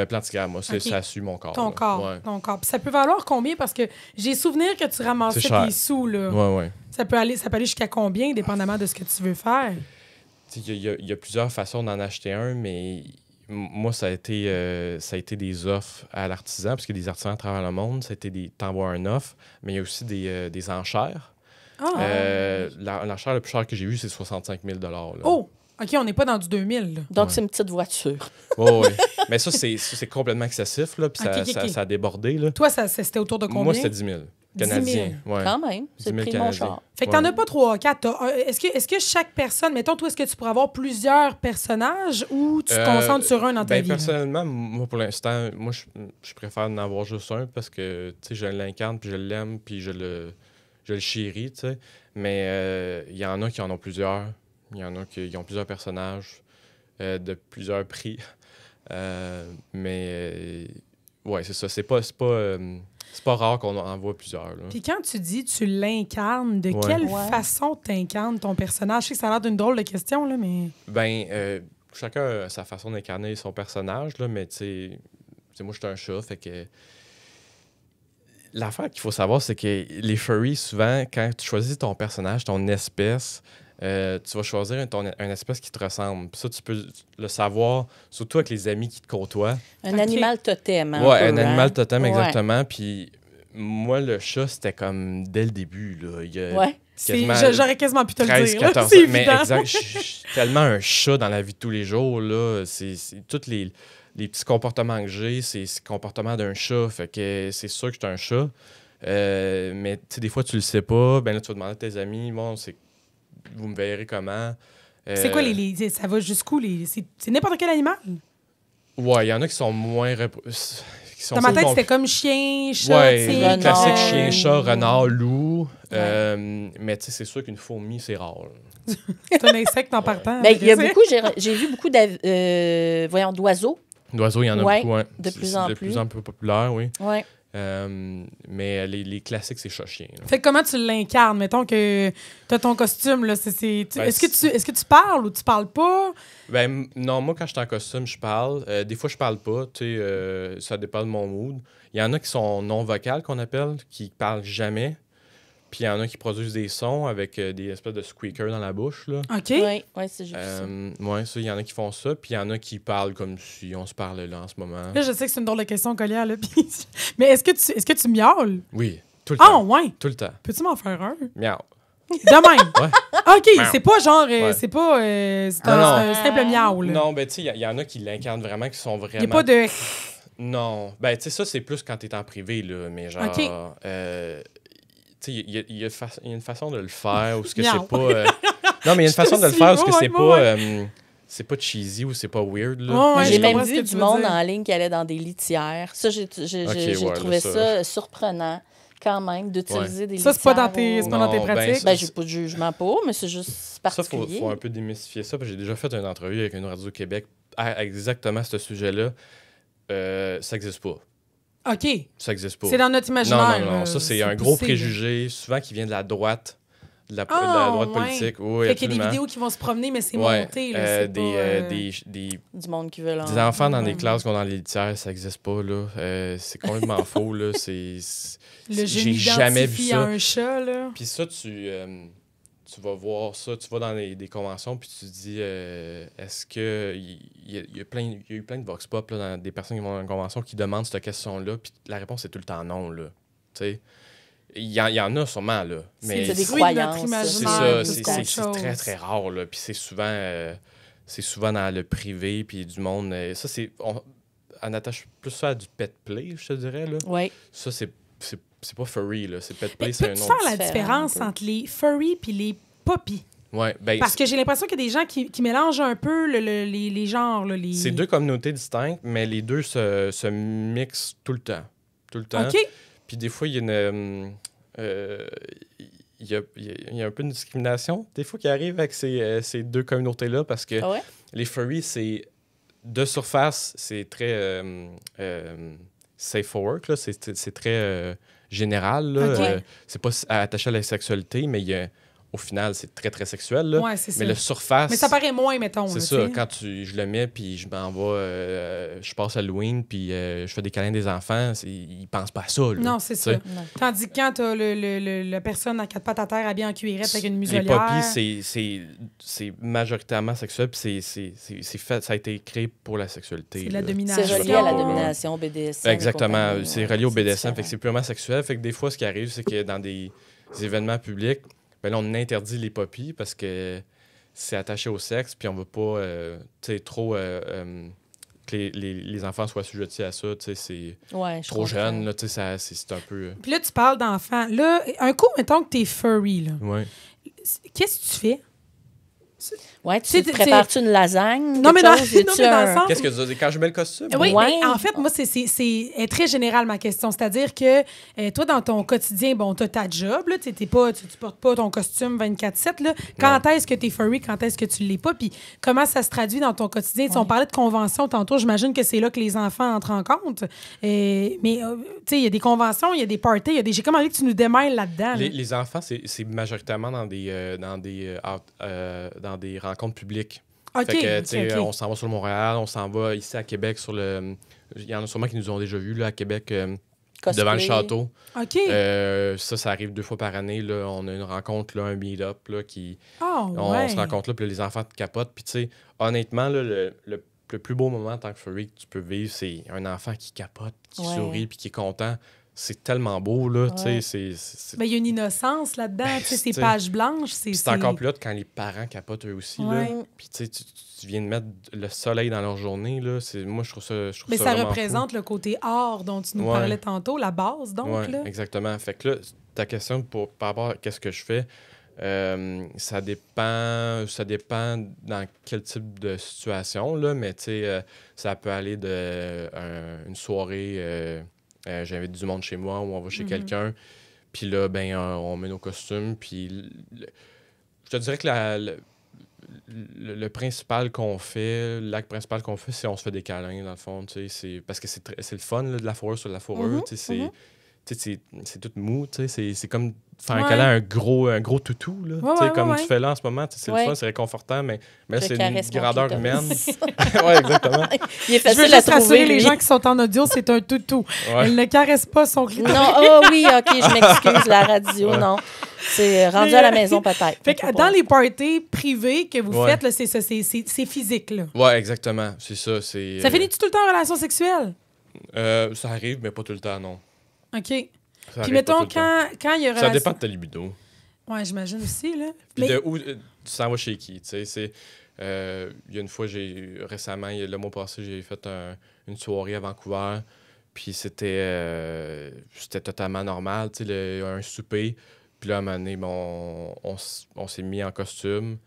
Plantigrade, moi, ça suit mon corps. Ton corps. Puis ça peut valoir combien? Parce que j'ai souvenir que tu ramassais tes sous, là. Ouais. Ça peut aller jusqu'à combien, dépendamment de ce que tu veux faire? Il y a plusieurs façons d'en acheter un, mais moi, ça a été des offres à l'artisan, parce qu'il y a des artisans à travers le monde. Ça a été t'envoies un offre, mais il y a aussi des enchères. L'enchère la plus chère que j'ai vue, c'est 65 000 $. Là. Oh! OK, on n'est pas dans du 2000. Là. Donc, c'est une petite voiture. Oui. Mais ça, c'est complètement excessif, là, puis ça a débordé. Là. Toi, c'était autour de combien? Moi, c'était 10 000 canadiens. Ouais. Quand même, c'est le prix de mon char. Fait que t'en as pas 3 4. Est-ce que chaque personne, mettons, toi, est-ce que tu pourrais avoir plusieurs personnages ou tu te concentres sur un dans ta vie? Personnellement, moi, pour l'instant, je préfère en avoir juste un parce que, tu sais, je l'incarne, puis je l'aime, puis je le chéris, tu sais. Mais il y en a qui en ont plusieurs. Il y en a qui ont plusieurs personnages de plusieurs prix. Mais, ouais, c'est ça. C'est pas rare qu'on en voit plusieurs. Là. Puis quand tu dis tu l'incarnes, de quelle façon t'incarnes ton personnage? Je sais que ça a l'air d'une drôle de question, là, mais... Chacun a sa façon d'incarner son personnage, là, mais tu sais, moi, je suis un chat, fait que... L'affaire qu'il faut savoir, c'est que les furries, souvent, quand tu choisis ton personnage, ton espèce... tu vas choisir un espèce qui te ressemble. Puis ça, tu peux le savoir, surtout avec les amis qui te côtoient. Un animal totem. Animal totem, exactement. Puis moi, le chat, c'était comme dès le début. Là. J'aurais quasiment pu te 13, le dire. 14 là, mais exact, je suis tellement un chat dans la vie de tous les jours. Là. C'est tous les petits comportements que j'ai, c'est ce comportement d'un chat. Fait que c'est sûr que je suis un chat. Mais des fois, tu le sais pas. Ben là, tu vas demander à tes amis, vous me verrez comment. C'est quoi ça va jusqu'où? C'est n'importe quel animal? Ouais, il y en a qui sont moins... Dans ma tête, c'était comme chien, chat, renard, classique chien, chat, renard, loup. Mais tu sais, c'est sûr qu'une fourmi, c'est rare. C'est un insecte en partant. Il y a beaucoup, j'ai vu beaucoup d'oiseaux. D'oiseaux, il y en a beaucoup, de plus en plus. De plus en plus populaire, oui. Ouais. Mais les classiques, c'est chat-chien. Fait que comment tu l'incarnes? Mettons que t'as ton costume, là. Est-ce que tu parles ou tu parles pas? Ben, non, moi, quand je suis en costume, je parle. Des fois, je parle pas. Ça dépend de mon mood. Il y en a qui sont non-vocales, qu'on appelle, qui parlent jamais. Puis il y en a qui produisent des sons avec des espèces de squeakers dans la bouche, là. OK. Oui, c'est juste ça. Ouais, ça, il y en a qui font ça. Puis il y en a qui parlent comme si on se parlait là en ce moment. Là, je sais que c'est une drôle de question, Collière, là. Mais est-ce que tu miaules? Oui, tout le temps. Ah, ouais. Tout le temps. Peux-tu m'en faire un? Miaou. De même? Ouais. OK, c'est pas genre... Ouais. C'est pas... c'est un simple miaou, là. Non, ben, tu sais, il y en a qui l'incarnent vraiment, qui sont vraiment... Il n'y a pas de... Non. Ben, tu sais, ça, c'est plus quand t'es en privé, là. Mais genre... OK. Tu sais, il y a une façon de le faire où ce que Miaou. c'est pas... Non, mais il y a une façon de le faire où ce que c'est ouais. pas... c'est pas cheesy ou c'est pas weird, là. Ouais, J'ai je même comprends ce vu que du tu veux monde dire. en ligne qui allait dans des litières. Ça, j'ai ouais, trouvé là, ça surprenant quand même d'utiliser des Ça, litières. c'est pas dans tes Non, pratiques? Ben, j'ai pas de jugement pour, mais c'est juste Ça, particulier. faut un peu démystifier ça. Parce que j'ai déjà fait une entrevue avec une radio Québec à exactement ce sujet-là. Ça n'existe pas. OK. Ça n'existe pas. C'est dans notre imaginaire. Non. Ça, c'est un poussé, gros là. préjugé, souvent qui vient de la droite, de la Ah, droite ouais. politique. Oui, Fait qu'il y a des absolument. vidéos qui vont se promener, mais c'est Ouais, monté. Là, c'est des Du monde qui veut des enfants dans des classes qui vont dans les litières, ça n'existe pas, là. C'est complètement faux, là. le j'ai génie jamais vu identifie ça. un chat, là. Puis ça, tu vas voir ça, tu vas dans des conventions, puis tu te dis, est-ce que... Il y a eu plein de vox pop, là, dans des personnes qui vont dans une convention qui demandent cette question-là, puis la réponse est tout le temps non, là. Tu sais, il y en a sûrement, là. Mais C'est des fruit de croyances. notre c'est imaginaire, ça, plus qu'autre c'est chose. très, très rare, là. Puis c'est souvent dans le privé, puis du monde... ça, on attache plus ça à du pet play, je te dirais, là. Oui. Ça, c'est pas furry, là. C'est pet play, Mais c'est un peux-tu autre... faire la différence différent, un peu. entre les furry puis les puppies? Ouais, ben, Parce que j'ai l'impression qu'il y a des gens qui mélangent un peu les genres. Là, c'est deux communautés distinctes, mais les deux se mixent tout le temps. Tout le temps. OK. Puis des fois, il y a une... il y a un peu de discrimination, des fois, qui arrive avec ces deux communautés-là, parce que Ah ouais? les furries, c'est... De surface, c'est très safe for work, là. C'est très général, là. OK. C'est pas attaché à la sexualité, mais au final, c'est très, très sexuel, là. Ouais, c'est ça. Mais le surface... Mais ça paraît moins, mettons. C'est là, ça, tu sais. quand je le mets, puis je m'en vais, je passe Halloween, puis je fais des câlins des enfants, ils pensent pas à ça. Là, Non, c'est tu sais. ça. Tandis que quand t'as la personne à quatre pattes à terre habillée en cuirette avec une Les muselière... poppies, c'est majoritairement sexuel, puis c'est fait, ça a été créé pour la sexualité. C'est de la là. domination. C'est relié à la domination, au BDSM. Exactement, et compagnie, c'est ouais, relié au BDSM, différent. fait que c'est purement sexuel. Fait que des fois, ce qui arrive, c'est que dans des événements publics, ben là, on interdit les poppies parce que c'est attaché au sexe, puis on veut pas, tu sais, trop... que les enfants soient assujettis à ça, tu sais, c'est Ouais, je trop comprends. jeune, là, tu sais, c'est un peu... Puis là, tu parles d'enfants. Là, un coup, mettons que t'es furry, là. Ouais. Qu'est-ce que tu fais? Ouais, C'est- tu te prépares-tu une lasagne? Non, mais quelque dans, chose? non, Y a-tu mais dans un- le sens... Qu'est-ce que tu dis? Quand je mets le costume? Oui, Ouais. mais en fait, moi, c'est très général, ma question. C'est-à-dire que toi, dans ton quotidien, bon, tu as ta job, là, tu portes pas ton costume 24/7. Là. Quand est-ce que tu es furry, quand est-ce que tu l'es pas? Puis comment ça se traduit dans ton quotidien? Tu sais, on parlait de convention tantôt, j'imagine que c'est là que les enfants entrent en compte. Mais, tu sais, il y a des conventions, il y a des parties, j'ai comme envie que tu nous démêles là-dedans. là. Les enfants, c'est majoritairement dans des rencontres publiques. OK, Fait que, tu sais, OK. on s'en va sur le Montréal, on s'en va ici à Québec sur le... Il y en a sûrement qui nous ont déjà vus, là, à Québec, Cosplay. devant le château. OK. Ça arrive 2 fois par année, là. On a une rencontre, là, un meet-up, là, qui... Oh, On ouais. se rencontre là, puis là, les enfants capotent. Puis, tu sais, honnêtement, là, le plus beau moment en tant que furry que tu peux vivre, c'est un enfant qui capote, qui Ouais. sourit, puis qui est content. C'est tellement beau, là. Tu sais, Ouais. c'est Ben, il y a une innocence là-dedans, tu sais, ces t'sais, pages blanches. puis c'est encore plus là quand les parents capotent eux aussi, là. Ouais. Puis, tu sais, tu viens de mettre le soleil dans leur journée, là. Moi, je trouve ça Mais ça vraiment représente le côté art dont tu nous Ouais. parlais tantôt, la base, donc. Ouais, Là. exactement. Fait que là, ta question par rapport à qu'est-ce que je fais, ça dépend dans quel type de situation, là, mais tu sais, ça peut aller de une soirée, j'invite du monde chez moi ou on va chez quelqu'un, puis là, ben, on met nos costumes, puis je te dirais que le principal qu'on fait, l'acte principal qu'on fait, c'est on se fait des câlins, dans le fond. Parce que c'est le fun, là, de la fourrure sur la fourrure. C'est tout mou. C'est comme faire un câlin à un gros toutou. Là, comme tu fais là en ce moment. C'est le fun, c'est réconfortant, mais là, c'est une grandeur humaine. Oui, exactement. Il est facile je veux juste rassurer les gens qui sont en audio, c'est un toutou. Elle ne caresse pas son clitoris. Non, oui, OK, je m'excuse, la radio, non. C'est rendu à la maison, peut-être. Fait que dans les parties privées que vous faites, là, c'est ça, c'est physique, là. Oui, exactement. C'est ça. Ça finit-tu tout le temps en relation sexuelle? Ça arrive, mais pas tout le temps, non. OK. Puis mettons, quand il y a relation... Ça dépend de ta libido. Oui, j'imagine aussi, là. Puis de où tu s'en vas chez qui, tu sais. Il y a une fois, récemment, le mois passé, j'ai fait une soirée à Vancouver. Puis c'était totalement normal, tu sais, un souper. Puis là, à un moment donné, on s'est mis en costume.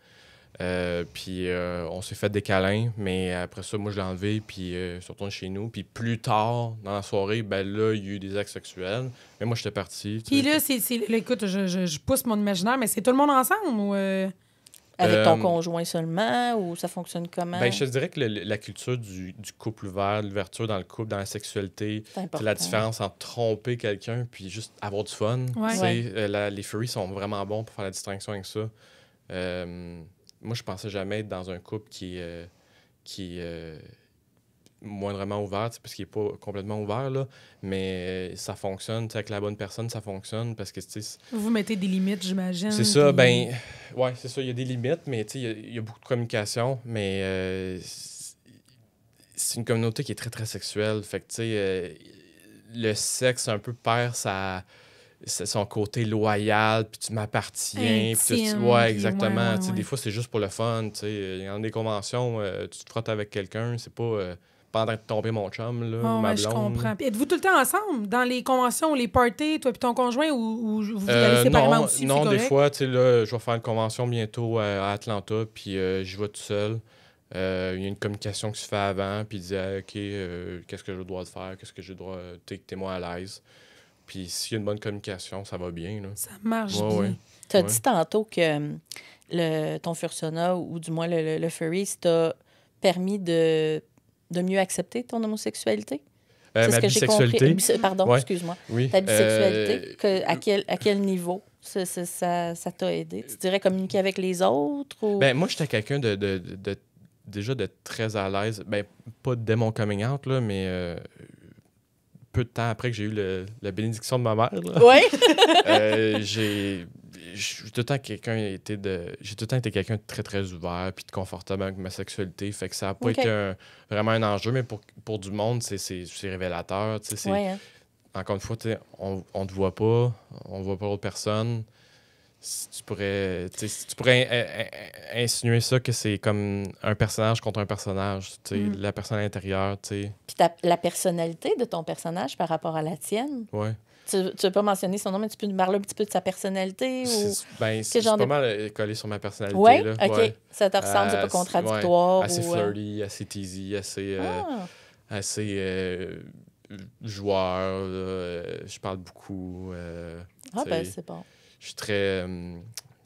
Puis on s'est fait des câlins, mais après ça, moi, je l'ai enlevé, puis je suis retourné chez nous. Puis plus tard, dans la soirée, ben là, il y a eu des actes sexuels. Mais moi, j'étais parti. Puis là, écoute, je pousse mon imaginaire, mais c'est tout le monde ensemble ou... Avec ton conjoint seulement, ou ça fonctionne comment? Ben, je te dirais que la culture du couple ouvert, l'ouverture dans le couple, dans la sexualité, c'est la différence entre tromper quelqu'un puis juste avoir du fun. Ouais. Les furries sont vraiment bons pour faire la distinction avec ça. Moi, je pensais jamais être dans un couple qui est moindrement ouvert, parce qu'il n'est pas complètement ouvert, là, mais ça fonctionne. Avec la bonne personne, ça fonctionne parce que... Vous mettez des limites, j'imagine. C'est ça, ben... Ouais, c'est ça, il y a des limites, mais il y a beaucoup de communication, mais c'est une communauté qui est très, très sexuelle. Fait que, tu sais, le sexe un peu perd son côté loyal, puis tu m'appartiens. Ouais, exactement. Ouais. Des fois, c'est juste pour le fun. Il y en a des conventions, tu te frottes avec quelqu'un, c'est pas pendant de tomber mon chum, là, ma blonde. Je comprends. Puis êtes-vous tout le temps ensemble dans les conventions, les parties, toi et ton conjoint, ou vous allez séparément aussi? Non, des fois, là, je vais faire une convention bientôt à Atlanta, puis je vais tout seul. Il y a une communication qui se fait avant, puis il dit OK, qu'est-ce que je dois faire, qu'est-ce que je dois... T'es-moi à l'aise. Puis s'il y a une bonne communication, ça va bien. Là. Ça marche bien. Ouais. Tu as dit tantôt que ton fursona, ou du moins le furry, t'a permis de mieux accepter ton homosexualité? C'est ce que j'ai compris. Pardon, excuse-moi. Oui. Ta bisexualité, à quel niveau ça t'a aidé? Tu dirais communiquer avec les autres? Ou... Ben, moi, j'étais quelqu'un déjà de très à l'aise. Ben, pas dès mon coming out, là, mais... peu de temps après que j'ai eu la bénédiction de ma mère, là, j'ai tout le temps été quelqu'un de très, très ouvert puis de confortable avec ma sexualité. Fait que ça n'a pas été vraiment un enjeu, mais pour du monde, c'est révélateur. Encore une fois, on ne te voit pas, on ne voit pas l'autre personne. Tu pourrais insinuer ça que c'est comme un personnage contre un personnage, la personne à l'intérieur. Puis la personnalité de ton personnage par rapport à la tienne? Oui. Tu veux pas mentionner son nom, mais tu peux nous parler un petit peu de sa personnalité? C'est pas mal collé sur ma personnalité. Oui? Là. OK. Ouais. Ça te ressemble, c'est pas contradictoire? Assez flirty, assez teasy, assez joueur. Je parle beaucoup. C'est bon. Je suis très...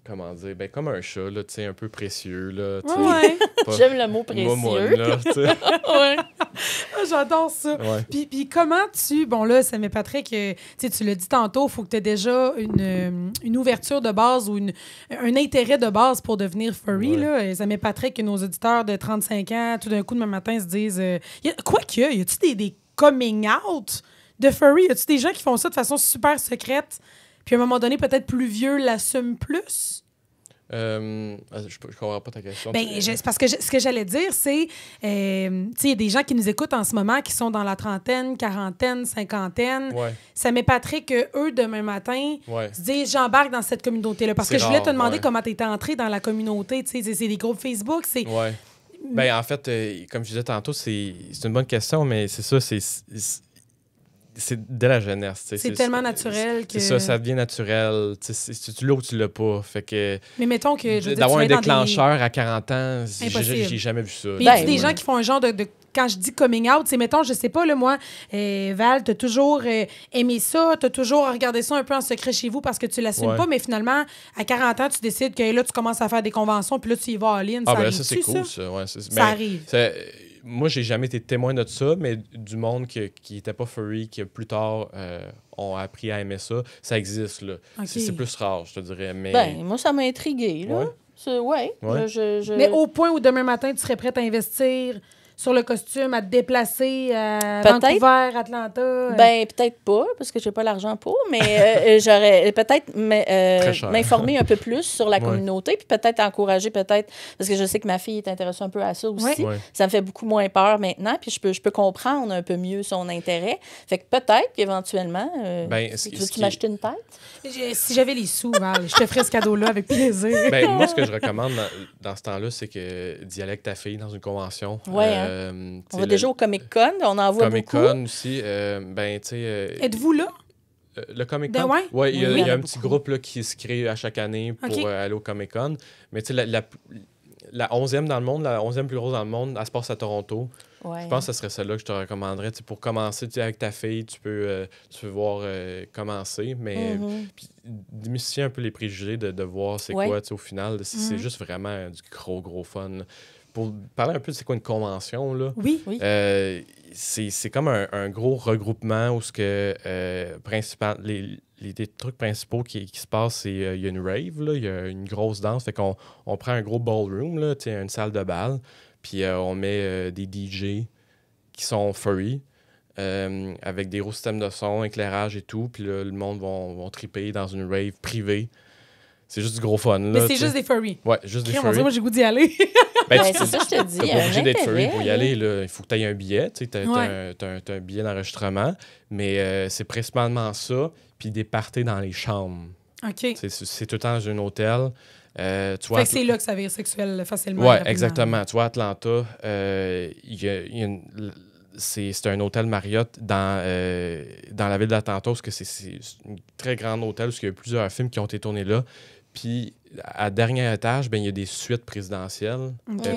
comment dire? Ben, comme un chat, là, tu sais, un peu précieux, là. Ouais. J'aime le mot précieux. Moine, là, ouais. J'adore ça. Ouais. Puis comment bon là, ça m'épaterait que, tu l'as dit tantôt, il faut que tu aies déjà une ouverture de base ou un intérêt de base pour devenir furry, là. Et ça m'épaterait que nos auditeurs de 35 ans, tout d'un coup, demain matin, se disent... y a-tu des coming out de furry? Y a-tu des gens qui font ça de façon super secrète? Puis à un moment donné, peut-être plus vieux l'assume plus? Je comprends pas ta question. Parce que ce que j'allais dire, c'est... il y a des gens qui nous écoutent en ce moment qui sont dans la trentaine, quarantaine, cinquantaine. Ouais. Ça m'épaterait qu'eux, demain matin, se disent « J'embarque dans cette communauté-là ». Parce que je voulais te demander comment tu étais entré dans la communauté. C'est des groupes Facebook, c'est... Ouais. Ben, en fait, comme je disais tantôt, c'est une bonne question, mais c'est ça, c'est dès la jeunesse. C'est tellement naturel que... C'est ça devient naturel. Tu l'as ou tu l'as pas. Fait que... Mais mettons que... D'avoir un déclencheur à 40 ans, j'ai jamais vu ça. Puis y a des gens qui font un genre de quand je dis coming out, c'est, mettons, je sais pas, là, moi, Val, t'as toujours aimé ça, t'as toujours regardé ça un peu en secret chez vous parce que tu l'assumes pas, mais finalement, à 40 ans, tu décides que là, tu commences à faire des conventions, puis là, tu y vas en ligne. Ça, c'est cool, ça. Ouais, ça arrive. Moi, j'ai jamais été témoin de ça, mais du monde qui était pas furry, qui plus tard ont appris à aimer ça, ça existe, là. Okay. C'est plus rare, je te dirais. Mais... Ben, moi, ça m'a intrigué, là. Ouais. Mais au point où demain matin, tu serais prête à investir sur le costume, à te déplacer à Vancouver, Atlanta? Ben, peut-être pas, parce que j'ai pas l'argent pour, mais j'aurais peut-être m'informer un peu plus sur la communauté, puis peut-être encourager, parce que je sais que ma fille est intéressée un peu à ça aussi. Ouais. Ça me fait beaucoup moins peur maintenant, puis je peux comprendre un peu mieux son intérêt. Fait que peut-être qu'éventuellement, veux-tu m'acheter une tête? Si j'avais les sous, Val, je te ferais ce cadeau-là avec plaisir. Ben, moi, ce que je recommande dans ce temps-là, c'est d'y aller avec ta fille dans une convention. On va déjà au Comic-Con, on en voit beaucoup. Comic-Con aussi, êtes-vous là? Le Comic-Con? Oui, il y a un petit groupe là, qui se crée à chaque année pour aller au Comic-Con. Mais tu sais, la 11e dans le monde, la 11e plus grosse dans le monde, elle se passe à Toronto. Je pense que ce serait celle-là que je te recommanderais. T'sais, pour commencer avec ta fille, tu peux voir commencer, mais démystifier un peu les préjugés de voir c'est quoi au final. C'est juste vraiment du gros fun. Pour parler un peu de c'est quoi une convention, là. Oui. C'est comme un gros regroupement où les trucs principaux qui se passent, c'est il y a une rave, là, il y a une grosse danse. Fait qu'on prend un gros ballroom, là, une salle de bal, puis on met des DJ qui sont furry, avec des gros systèmes de son, éclairage et tout. Puis là, le monde vont triper dans une rave privée. C'est juste du gros fun. Là, mais c'est juste des furry. Ouais, juste des furry. Moi, j'ai goût d'y aller. C'est ça, je te dis. T'es pas obligé d'être furry pour y aller. Là. Il faut que tu aies un billet. Tu as un billet d'enregistrement. Mais c'est principalement ça. Puis des parties dans les chambres. OK. C'est tout le temps dans un hôtel. Fait que c'est là que ça vire sexuel facilement. Oui, exactement. Tu vois, Atlanta, c'est un hôtel Marriott dans la ville d'Atlanta, parce que c'est un très grand hôtel, parce qu'il y a plusieurs films qui ont été tournés là. Puis, à dernier étage, il y a des suites présidentielles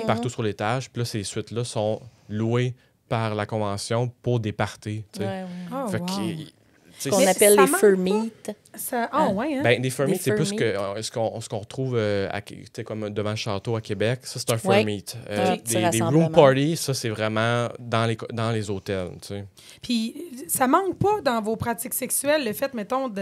partout sur l'étage. Puis là, ces suites-là sont louées par la convention pour des parties. Fait qu'on appelle les fur-meet. Des fur-meet, c'est plus que ce qu'on retrouve comme devant le château à Québec. Ça, c'est un fur-meet. Des room parties, ça, c'est vraiment dans les hôtels. T'sais. Puis, ça manque pas dans vos pratiques sexuelles, le fait, mettons,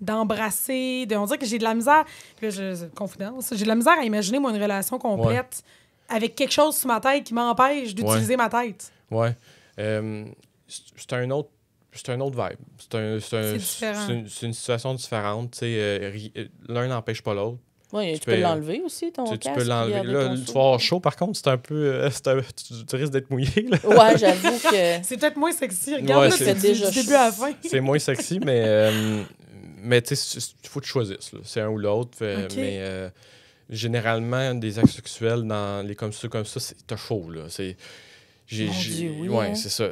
d'embrasser. On dirait que j'ai de la misère. Puis là, confidence, j'ai de la misère à imaginer, moi, une relation complète avec quelque chose sur ma tête qui m'empêche d'utiliser ma tête. Oui. C'est un autre vibe. C'est une situation différente. L'un n'empêche pas l'autre. Oui, tu peux l'enlever aussi, ton casque. Tu peux l'enlever. Là, tu vas avoir chaud, par contre, c'est un peu... tu risques d'être mouillé. Là. Ouais, j'avoue que... C'est peut-être moins sexy. Regarde, là, c'est du début à la fin. C'est moins sexy, mais tu sais, il faut que tu choisisses. Là. C'est un ou l'autre. Mais généralement, des actes sexuels dans les comme ça, t'as chaud. Là. C'est c'est ça.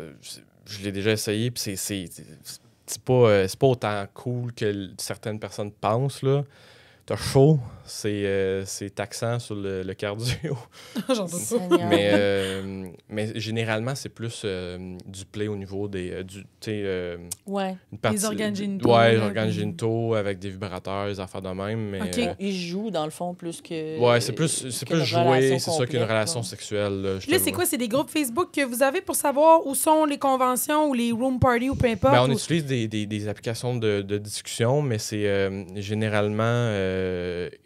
Je l'ai déjà essayé, puis c'est pas autant cool que certaines personnes pensent, là. T'as chaud, c'est taxant sur le cardio. J'en doute pas. Mais généralement, c'est plus du play au niveau des... les organes génitaux. Ouais, les organes génitaux avec des vibrateurs, des affaires de même. Mais, ils jouent, dans le fond, plus que... Ouais, c'est plus jouer, c'est ça, qu'une relation sexuelle. Là, c'est quoi? C'est des groupes Facebook que vous avez pour savoir où sont les conventions ou les room parties ou peu importe? On utilise des applications de discussion, mais c'est généralement...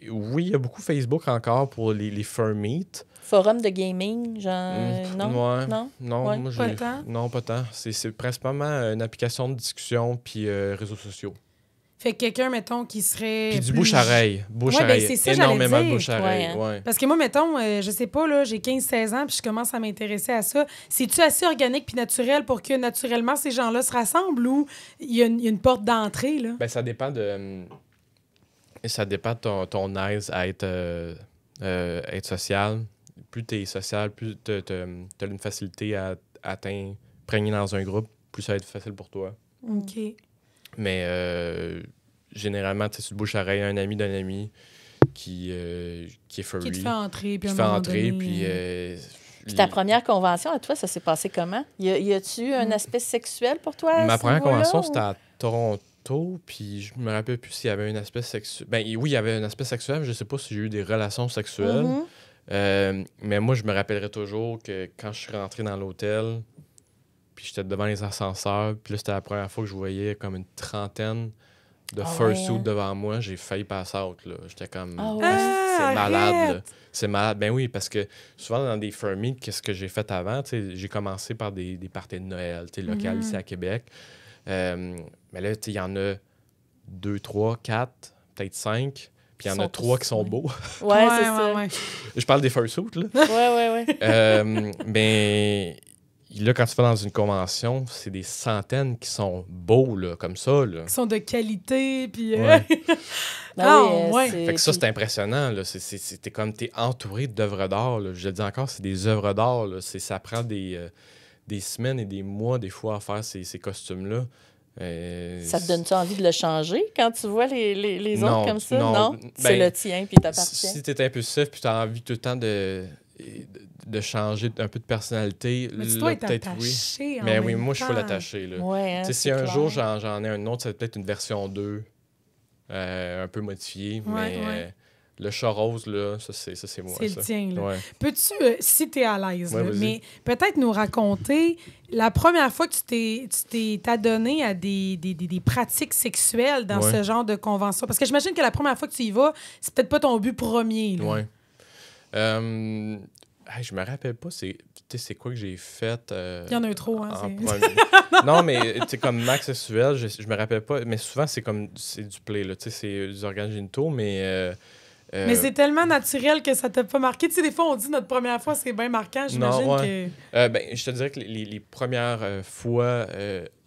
oui, il y a beaucoup Facebook encore pour les fur-meet. Forum de gaming, genre... non? Non, moi, pas tant? Non, pas tant. C'est principalement une application de discussion puis réseaux sociaux. Fait que quelqu'un, mettons, qui serait... Puis du bouche-oreille. C'est ça, énormément de bouche-oreille. Parce que moi, mettons, je sais pas, là, j'ai 15-16 ans puis je commence à m'intéresser à ça. C'est-tu assez organique puis naturel pour que, naturellement, ces gens-là se rassemblent ou il y a une porte d'entrée, là? Ça dépend de... Ça dépend de ton aise à être social. Plus tu es social, plus tu as une facilité à t'imprégner dans un groupe, plus ça va être facile pour toi. OK. Mais généralement, tu es sur le bouche-oreille, un ami d'un ami qui est furry. Qui te fait entrer. Puis Puis ta première convention, à toi, ça s'est passé comment? Y a-tu un aspect sexuel pour toi? Ma première convention, c'était à Toronto, puis je me rappelle plus s'il y avait un aspect sexuel. Ben oui, il y avait un aspect sexuel, mais je sais pas si j'ai eu des relations sexuelles. Mais moi, je me rappellerai toujours que quand je suis rentré dans l'hôtel, puis j'étais devant les ascenseurs, puis là, c'était la première fois que je voyais comme une trentaine de fursuits devant moi. J'ai failli passer out, là. J'étais comme... c'est malade, là. C'est malade. Ben oui, parce que souvent, dans des fur meets, qu'est-ce que j'ai fait avant? J'ai commencé par des parties de Noël, locales ici à Québec. Mais là, il y en a 2, 3, 4, peut-être 5. Puis il y en a 3 qui sont beaux. Ouais, c'est ça. Ouais. Je parle des fursuits, là. Ouais. Mais là, quand tu vas dans une convention, c'est des centaines qui sont beaux, là, comme ça, là. Qui sont de qualité, puis... Fait que ça, c'est impressionnant, là. T'es entouré d'œuvres d'art, là. Je le dis encore, c'est des œuvres d'art, là. Ça prend des semaines et des mois, des fois, à faire ces costumes-là. Ça te donne-tu envie de le changer quand tu vois les autres comme ça? Non? C'est Ben, le tien, puis il t'appartient. Si t'es impulsif, puis t'as envie tout le temps de changer un peu de personnalité, mais tu là, dois être peut-être attaché oui. Mais oui, même moi, je suis temps. l'attaché, là. Ouais, hein, si un jour, j'en ai un autre, c'est peut-être une version 2, un peu modifiée, mais... Le chat rose, là, ça, c'est moi. C'est le tien, là. Ouais. Peux-tu, si t'es à l'aise, là, vas-y. mais peut-être nous raconter la première fois que tu t'es adonné à des pratiques sexuelles dans ce genre de convention? Parce que j'imagine que la première fois que tu y vas, c'est peut-être pas ton but premier. Oui. Je me rappelle pas, c'est quoi que j'ai fait. Il y en a eu trop, hein? Non, mais comme acte sexuel, je me rappelle pas. Mais souvent, c'est du play, là. C'est des organes génitaux, mais. Mais c'est tellement naturel que ça t'a pas marqué. Tu sais, des fois, on dit notre première fois, c'est bien marquant. J'imagine que... je te dirais que les premières fois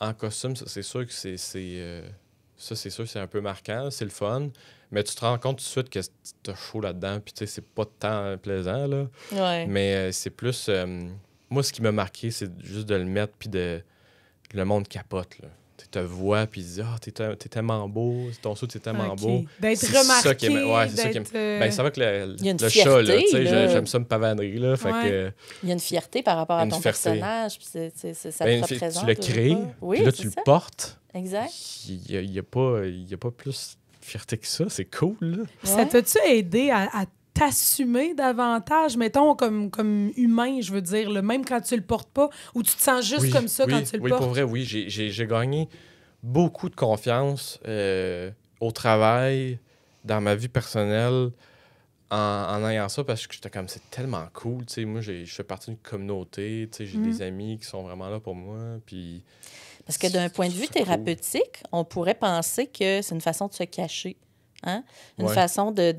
en costume, c'est sûr que c'est sûr que c'est un peu marquant, c'est le fun. Mais tu te rends compte tout de suite que t'as chaud là-dedans, puis tu sais, c'est pas tant plaisant, là. Ouais. Mais c'est plus... moi, ce qui m'a marqué, c'est juste de le mettre, puis le monde capote, là. Tu te vois, puis ils disent « Ah, t'es tellement beau, ton saut, t'es tellement beau. » D'être remarqué, ça qui c'est ça qui Ben, ça va que le fierté, chat, là, tu sais, là. j'aime ça me pavanerie, là, fait que... Il y a une fierté par rapport à ton personnage, puis ça te représente. Tu le crées, puis là, tu le portes. Exact. Il y a pas plus fierté que ça, c'est cool, là. Ça t'a-tu aidé à t'assumer davantage, mettons, comme humain, je veux dire, là, même quand tu le portes pas, ou tu te sens juste comme ça quand tu le portes? Oui, pour vrai, oui. J'ai gagné beaucoup de confiance au travail, dans ma vie personnelle, en ayant ça, parce que j'étais comme, c'est tellement cool, tu sais, moi, je fais partie d'une communauté, tu sais, j'ai des amis qui sont vraiment là pour moi, puis... Parce que d'un point de vue thérapeutique, on pourrait penser que c'est une façon de se cacher. Hein? Une façon de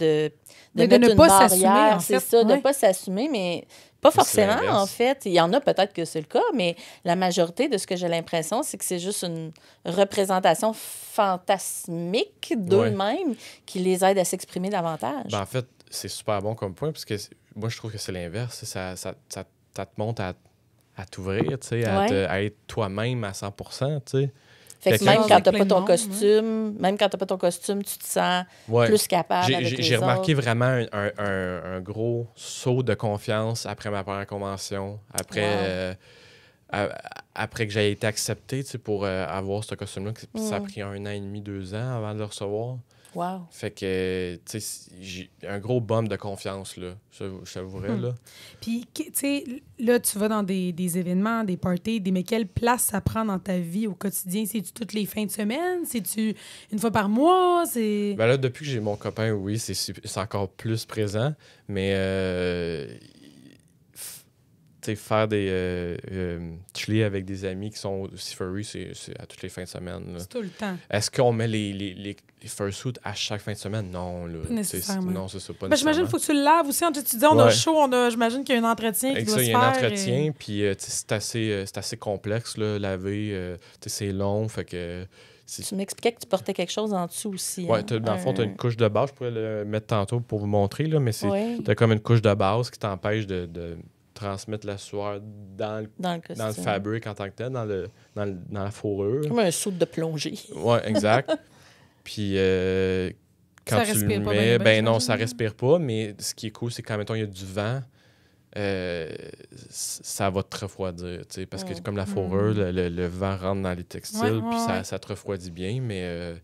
mettre ne une pas barrière, s'assumer, en c'est fait. ça, de ne pas s'assumer, mais pas forcément, en fait. Il y en a peut-être que c'est le cas, mais la majorité de ce que j'ai l'impression, c'est que c'est juste une représentation fantasmique d'eux-mêmes qui les aide à s'exprimer davantage. Ben, en fait, c'est super bon comme point, parce que moi, je trouve que c'est l'inverse. Ça te monte à t'ouvrir, tu sais, à être toi-même à 100%, tu sais. Fait que même quand t'as pas ton costume, tu te sens plus capable avec les autres. J'ai remarqué vraiment un gros saut de confiance après ma première convention, après que j'ai été accepté, tu sais, pour avoir ce costume-là. Ça a pris 1 an et demi, 2 ans avant de le recevoir. Wow. Fait que, tu sais, j'ai un gros bump de confiance, là. Je t'avouerais, là. Puis, tu sais, là, tu vas dans des événements, des parties, mais quelle place ça prend dans ta vie au quotidien? C'est-tu toutes les fins de semaine? C'est-tu une fois par mois? Ben là, depuis que j'ai mon copain, oui, c'est encore plus présent. Mais, tu sais, faire des chiller avec des amis qui sont aussi furry, c'est à toutes les fins de semaine, là. C'est tout le temps. Est-ce qu'on met les fursuits à chaque fin de semaine? Non, là. Pas nécessairement. Non, c'est ça, pas Ben, j'imagine qu'il faut que tu le laves aussi. Tu dis, on a chaud, j'imagine qu'il y a un entretien qui doit se faire. Il y a un entretien, puis c'est assez complexe, là, laver. C'est long, fait que... Tu m'expliquais que tu portais quelque chose en dessous aussi. Oui, hein? dans le fond, tu as une couche de base. Je pourrais le mettre tantôt pour vous montrer, là, mais tu as comme une couche de base qui t'empêche de transmettre la sueur dans le fabric en tant que tel, dans la fourrure. Comme un saut de plongée. Oui, exact. Puis quand ça tu respire le pas mets, bien, non, ça respire pas, mais ce qui est cool, c'est quand, mettons, il y a du vent, ça va te refroidir, parce que comme la fourrure, le vent rentre dans les textiles, puis ça te refroidit bien, mais...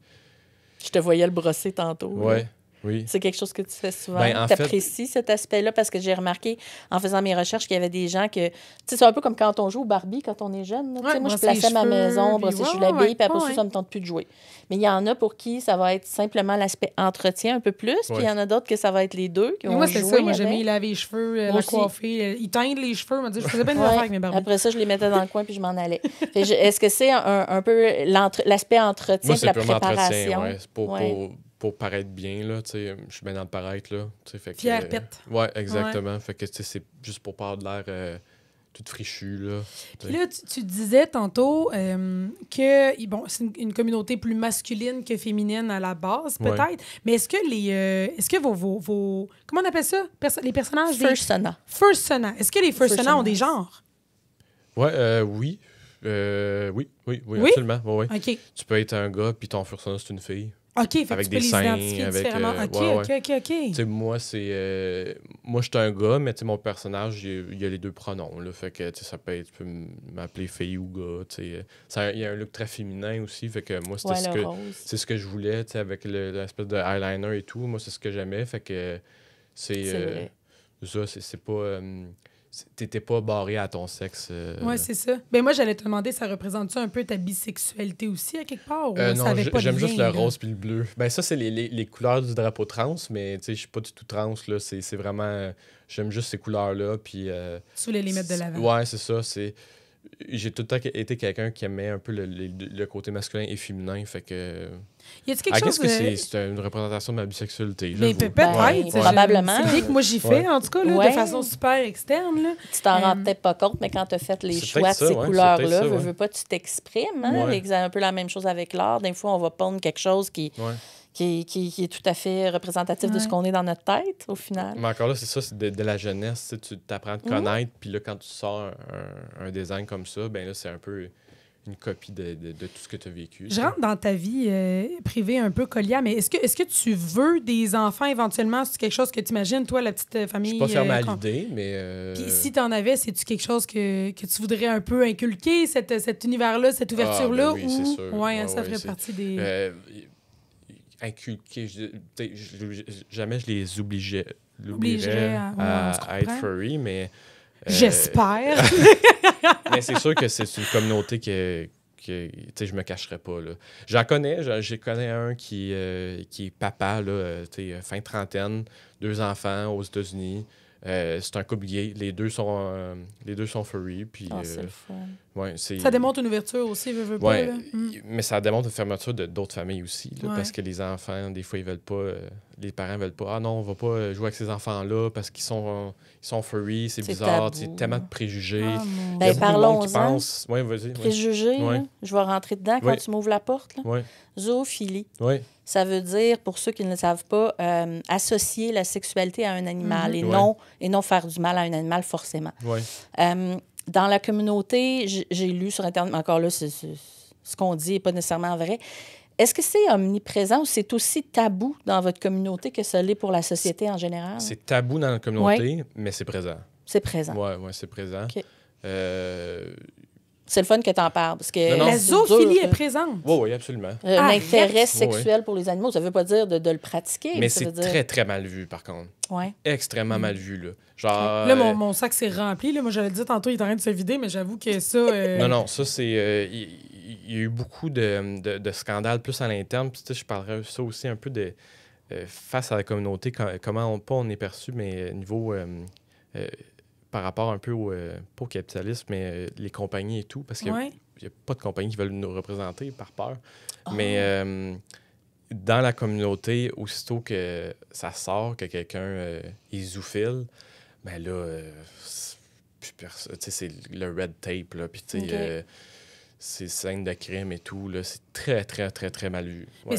Je te voyais le brosser tantôt. Oui. C'est quelque chose que tu fais souvent. Ben, tu apprécies cet aspect-là parce que j'ai remarqué en faisant mes recherches qu'il y avait des gens que... Tu sais, c'est un peu comme quand on joue au Barbie quand on est jeune. Moi, je plaçais ma maison, brossais je la bille, puis après ça me tente plus de jouer. Mais il y en a pour qui ça va être simplement l'aspect entretien un peu plus, puis il y en a d'autres que ça va être les deux. Qui moi, c'est ça. Moi, j'aimais laver les cheveux, la coiffer. Ils teignent les cheveux. Je faisais bien des affaires avec mes Barbies. Après ça, je les mettais dans le coin puis je m'en allais. Est-ce que c'est un peu l'aspect entretien et la préparation? Pour paraître bien, là, tu sais, je suis bien dans le paraître, là. Fière pète. Ouais, exactement. Ouais. Fait que, tu sais, c'est juste pour pas avoir de l'air tout frichu, là. Puis là, tu disais tantôt que, bon, c'est une communauté plus masculine que féminine à la base, peut-être. Mais est-ce que vos comment on appelle ça? Les personnages Fursona. Fursona. Est-ce que les Fursona ont des genres? Ouais, oui. Oui, absolument. Ouais. OK. Tu peux être un gars, puis ton Fursona, c'est une fille. OK, fait avec que tu peux des les seins, identifier différemment. OK. Tu sais, moi, c'est... moi, je suis un gars, mais tu sais, mon personnage, il y a les deux pronoms, là. Fait que, tu sais, ça peut être... Tu peux m'appeler fille ou gars, tu sais. Il y a un look très féminin aussi, fait que moi, c'est ce que je voulais, tu sais, avec l'espèce de eyeliner et tout. Moi, c'est ce que j'aimais, fait que c'est ça, c'est pas... T'étais pas barré à ton sexe. Oui, c'est ça. Ben moi, j'allais te demander, ça représente-tu un peu ta bisexualité aussi, à quelque part? Ou non, j'aime juste le rose puis le bleu. Ben ça, c'est les couleurs du drapeau trans, mais tu sais, je suis pas du tout trans, là. C'est vraiment... J'aime juste ces couleurs-là, puis... Tu voulais les mettre de l'avant. Ouais, c'est ça, j'ai tout le temps été quelqu'un qui aimait un peu le côté masculin et féminin, fait que... Y a-t-il quelque chose que c'est une représentation de ma bisexualité? Mais peut-être. Probablement. C'est que moi, j'y fais, en tout cas, là, de façon super externe. Là. Tu t'en rends peut-être pas compte, mais quand tu as fait les choix de ces couleurs-là, veux pas, tu t'exprimes. Hein? C'est un peu la même chose avec l'art. Des fois, on va pondre quelque chose qui est tout à fait représentatif de ce qu'on est dans notre tête, au final. Mais encore là, c'est ça, c'est de la jeunesse. Tu t'apprends à te connaître, puis là, quand tu sors un design comme ça, ben là, c'est un peu une copie de tout ce que tu as vécu. Je rentre dans ta vie privée un peu, Colia, mais est-ce que tu veux des enfants éventuellement? C'est quelque chose que tu imagines, toi, la petite famille? Je suis pas fermé à l'idée, mais... Puis si tu en avais, c'est-tu quelque chose que tu voudrais un peu inculquer, cet univers-là, cette ouverture-là? Oui, c'est sûr. Oui, ça ferait partie des... inculquer. Jamais je les obligerais à être furry, mais... J'espère! Mais c'est sûr que c'est une communauté que je me cacherais pas. Là. J'en connais un qui est papa, là, fin trentaine, 2 enfants aux États-Unis. C'est un couple gay. Les deux sont furry. Puis, c'est le fun. Ouais, ça démontre une ouverture aussi, veux pas. Là. Mais ça démontre une fermeture d'autres familles aussi. Là, parce que les enfants, des fois, ils veulent pas... les parents veulent pas. Ah non, on va pas jouer avec ces enfants-là parce qu'ils sont furry, c'est bizarre. Tellement de préjugés. Parlons-en. Ouais, vas-y. Préjugés, je vais rentrer dedans quand tu m'ouvres la porte. Là. Zoophilie. Ça veut dire, pour ceux qui ne le savent pas, associer la sexualité à un animal et non faire du mal à un animal forcément. Dans la communauté, j'ai lu sur Internet, mais encore là, ce qu'on dit n'est pas nécessairement vrai. Est-ce que c'est omniprésent ou c'est aussi tabou dans votre communauté que ça l'est pour la société en général? C'est tabou dans la communauté, mais c'est présent. C'est présent. Oui, c'est présent. Okay. C'est le fun que tu en parles. Parce que la zoophilie est présente. Oui, absolument. Un intérêt sexuel pour les animaux, ça ne veut pas dire de le pratiquer. Mais c'est très, très mal vu, par contre. Extrêmement mal vu. Là, genre, là mon sac s'est rempli. Là. Moi, j'allais dire tantôt, il est en train de se vider, mais j'avoue que ça... Non, ça, c'est... Il y a eu beaucoup de scandales plus à l'interne. Puis, je parlerais ça aussi un peu de... face à la communauté, comment on est perçu, mais niveau... par rapport un peu pas au capitalisme, mais les compagnies et tout, parce qu'il n'y a pas de compagnies qui veulent nous représenter par peur. Mais dans la communauté, aussitôt que ça sort, que quelqu'un est zoophile, ben là, c'est le red tape, là, puis tu sais, c'est scènes de crime et tout, là, c'est très, très, très, très mal vu. Ouais.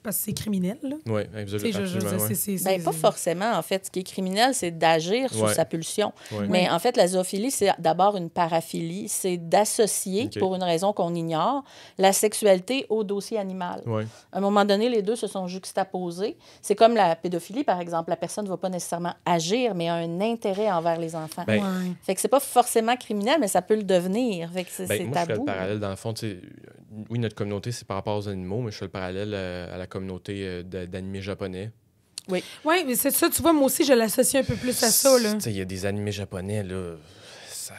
parce que c'est criminel, là. Oui, absolument. Pas forcément, en fait. Ce qui est criminel, c'est d'agir sous sa pulsion. Ouais. Mais en fait, la zoophilie, c'est d'abord une paraphilie. C'est d'associer, pour une raison qu'on ignore, la sexualité au dossier animal. Ouais. À un moment donné, les deux se sont juxtaposés. C'est comme la pédophilie, par exemple. La personne ne va pas nécessairement agir, mais a un intérêt envers les enfants. Fait que c'est pas forcément criminel, mais ça peut le devenir. Fait que c'est moi, tabou. je fais le parallèle, dans le fond, oui, notre communauté, c'est par rapport aux animaux, mais je fais le parallèle à la communauté d'animés japonais. Oui, mais c'est ça, tu vois, moi aussi, je l'associe un peu plus à ça, là. Il y a des animés japonais, là, ça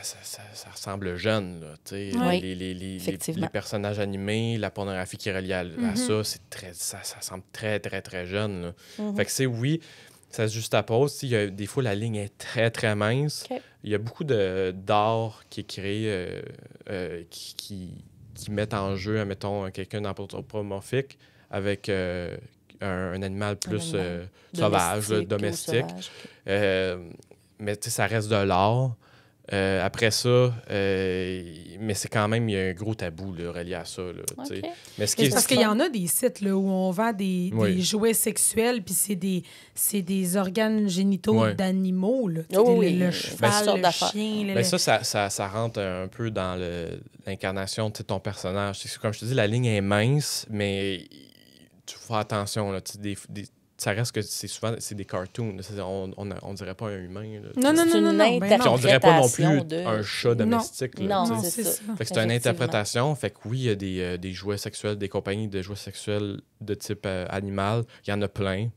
ressemble jeune, là, les personnages animés, la pornographie qui est reliée à ça, ça semble très, très, très jeune, là. Fait que oui, ça se juxtapose. Des fois, la ligne est très, très mince. Okay. Il y a beaucoup d'art qui est créé qui mettent en jeu, admettons, quelqu'un d'anthropomorphique avec un animal plus sauvage, domestique. Mais ça reste de l'art. Après ça, mais c'est quand même, il y a un gros tabou là, relié à ça. Là, mais parce qu'il y en a des sites là, où on vend des jouets sexuels, puis c'est des organes génitaux d'animaux. Là, le cheval, le chien. Mais ça rentre un peu dans l'incarnation de ton personnage. Comme je te dis, la ligne est mince, mais tu faut faire attention. Là, ça reste que souvent des cartoons. On dirait pas un humain. Là, non. On dirait pas non plus un chat domestique. Non, là, c'est ça. Fait que c'est une interprétation. Fait que oui, il y a des jouets sexuels, des compagnies de jouets sexuels de type animal. Il y en a plein.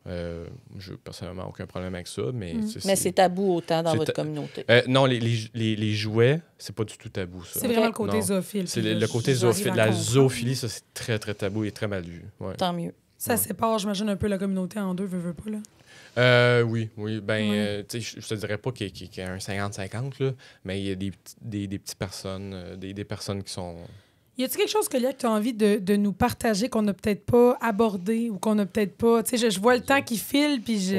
Je n'ai personnellement aucun problème avec ça. Mais c'est tabou autant dans votre communauté. Non, les jouets, c'est pas du tout tabou. Ça. C'est vraiment le côté zoophile. C'est le côté zoophile. La zoophilie, ça, c'est très, très tabou et très mal vu. Ouais. Tant mieux. Ça sépare, j'imagine, un peu la communauté en deux, veux pas, là? Oui. Ben, je te dirais pas qu'il y a un 50-50, là, mais il y a des petites personnes, des personnes qui sont... Y a-t-il quelque chose, Colia, que tu as envie de nous partager qu'on n'a peut-être pas abordé ou qu'on n'a peut-être pas... Tu sais, je vois le temps qui file, puis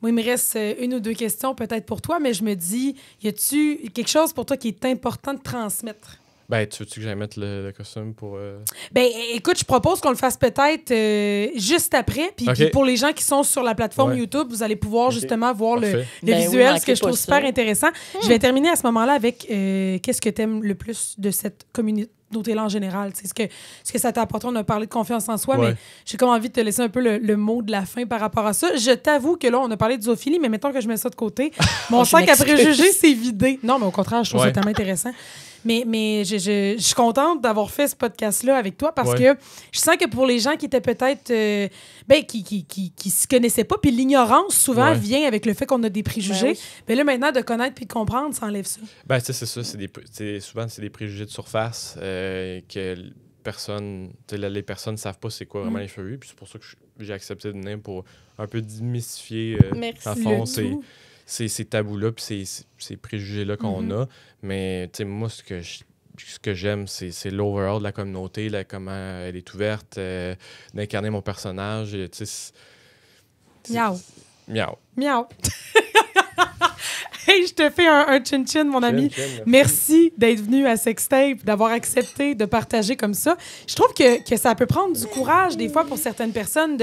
moi, il me reste une ou deux questions peut-être pour toi, mais je me dis, y a-tu quelque chose pour toi qui est important de transmettre? Ben, tu veux-tu que j'aille mettre le costume pour... Ben, écoute, je propose qu'on le fasse peut-être juste après. Puis pour les gens qui sont sur la plateforme YouTube, vous allez pouvoir justement voir le visuel, ce que je trouve super intéressant. Je vais terminer à ce moment-là avec qu'est-ce que tu aimes le plus de cette communauté-là en général. Ce que ça t'a apporté, on a parlé de confiance en soi, mais j'ai comme envie de te laisser un peu le mot de la fin par rapport à ça. Je t'avoue que là, on a parlé de zoophilie, mais mettons que je mets ça de côté. Mon sac à préjugés, c'est vidé. Non, mais au contraire, je trouve ça tellement intéressant. Mais je suis contente d'avoir fait ce podcast-là avec toi parce que je sens que pour les gens qui étaient peut-être... qui se connaissaient pas, puis l'ignorance, souvent, vient avec le fait qu'on a des préjugés. Mais là, maintenant, de connaître puis de comprendre, ça enlève ça. Ben, c'est ça. Souvent, c'est des préjugés de surface que les personnes ne savent pas c'est quoi vraiment les furries. Puis c'est pour ça que j'ai accepté de venir pour un peu démystifier, en fond, ces tabous-là puis ces préjugés-là qu'on a. Mais moi, ce que j'aime, c'est l'overall de la communauté, comment elle est ouverte, d'incarner mon personnage. Miaou. Miaou. Miaou. Hey, je te fais un chin-chin, mon ami. Merci d'être venu à Sextape, d'avoir accepté de partager comme ça. Je trouve que ça peut prendre du courage, des fois, pour certaines personnes,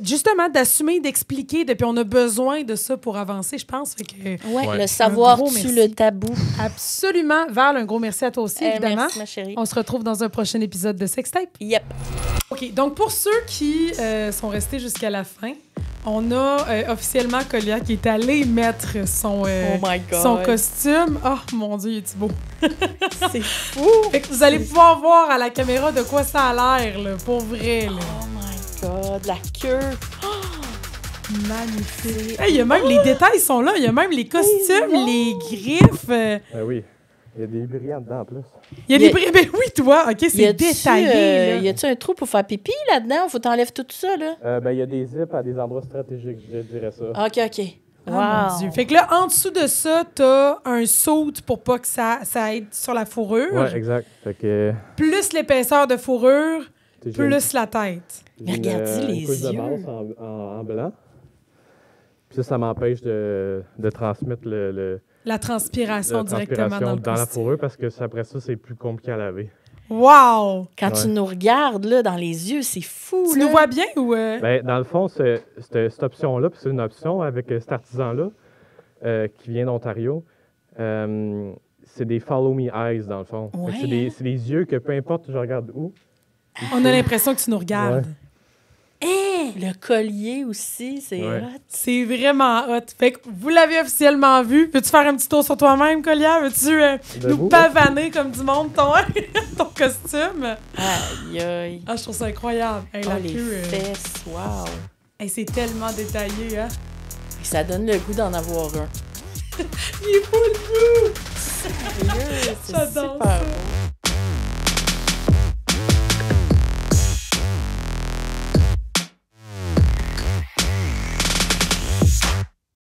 justement, d'assumer, d'expliquer. Puis on a besoin de ça pour avancer, je pense. Le savoir tue le tabou. Absolument. Val, un gros merci à toi aussi, évidemment. Merci, ma chérie. On se retrouve dans un prochain épisode de Sextape. Yep. OK, donc pour ceux qui sont restés jusqu'à la fin, on a officiellement Colia qui est allé mettre son costume. Oh mon Dieu, il est beau. C'est fou. Fait que vous allez pouvoir voir à la caméra de quoi ça a l'air, là, pour vrai. Là. Oh my God, la queue. Magnifique. Hey, il y a même les détails sont là. Il y a même les costumes, les griffes. Oui. Il y a des brillants dedans en plus. Il y a des brillants. Ben oui, toi. OK, c'est détaillé. Y a-tu un trou pour faire pipi là-dedans? Faut t'enlèves tout ça, là? Il y a des zips à des endroits stratégiques, je dirais ça. OK. Oh, mon Dieu. Fait que là, en dessous de ça, t'as un saut pour pas que ça aide sur la fourrure. Ouais, exact. Fait que... Plus l'épaisseur de fourrure, plus la tête. Mais regardez les yeux. De masse en blanc. Puis ça m'empêche de transmettre la transpiration directement dans le la fourrure parce que après ça, c'est plus compliqué à laver. Wow! Quand tu nous regardes là, dans les yeux, c'est fou. Tu nous vois bien ou... Ben, dans le fond, cette option-là, puis c'est une option avec cet artisan-là qui vient d'Ontario. C'est des Follow Me Eyes, dans le fond. Ouais. C'est des yeux que peu importe je regarde où. On a l'impression que tu nous regardes. Ouais. Le collier aussi, c'est Ouais. hot. C'est vraiment hot. Fait que vous l'avez officiellement vu. Peux-tu faire un petit tour sur toi-même, Collier? Veux-tu nous Debout, pavaner comme du monde ton costume? Aïe, aïe. Ah, je trouve ça incroyable. Hey, Oh, la les queue, fesses, wow. hey, c'est tellement détaillé, hein? Puis ça donne le goût d'en avoir un. Il est fou, le goût! Sérieux, c'est J'adore super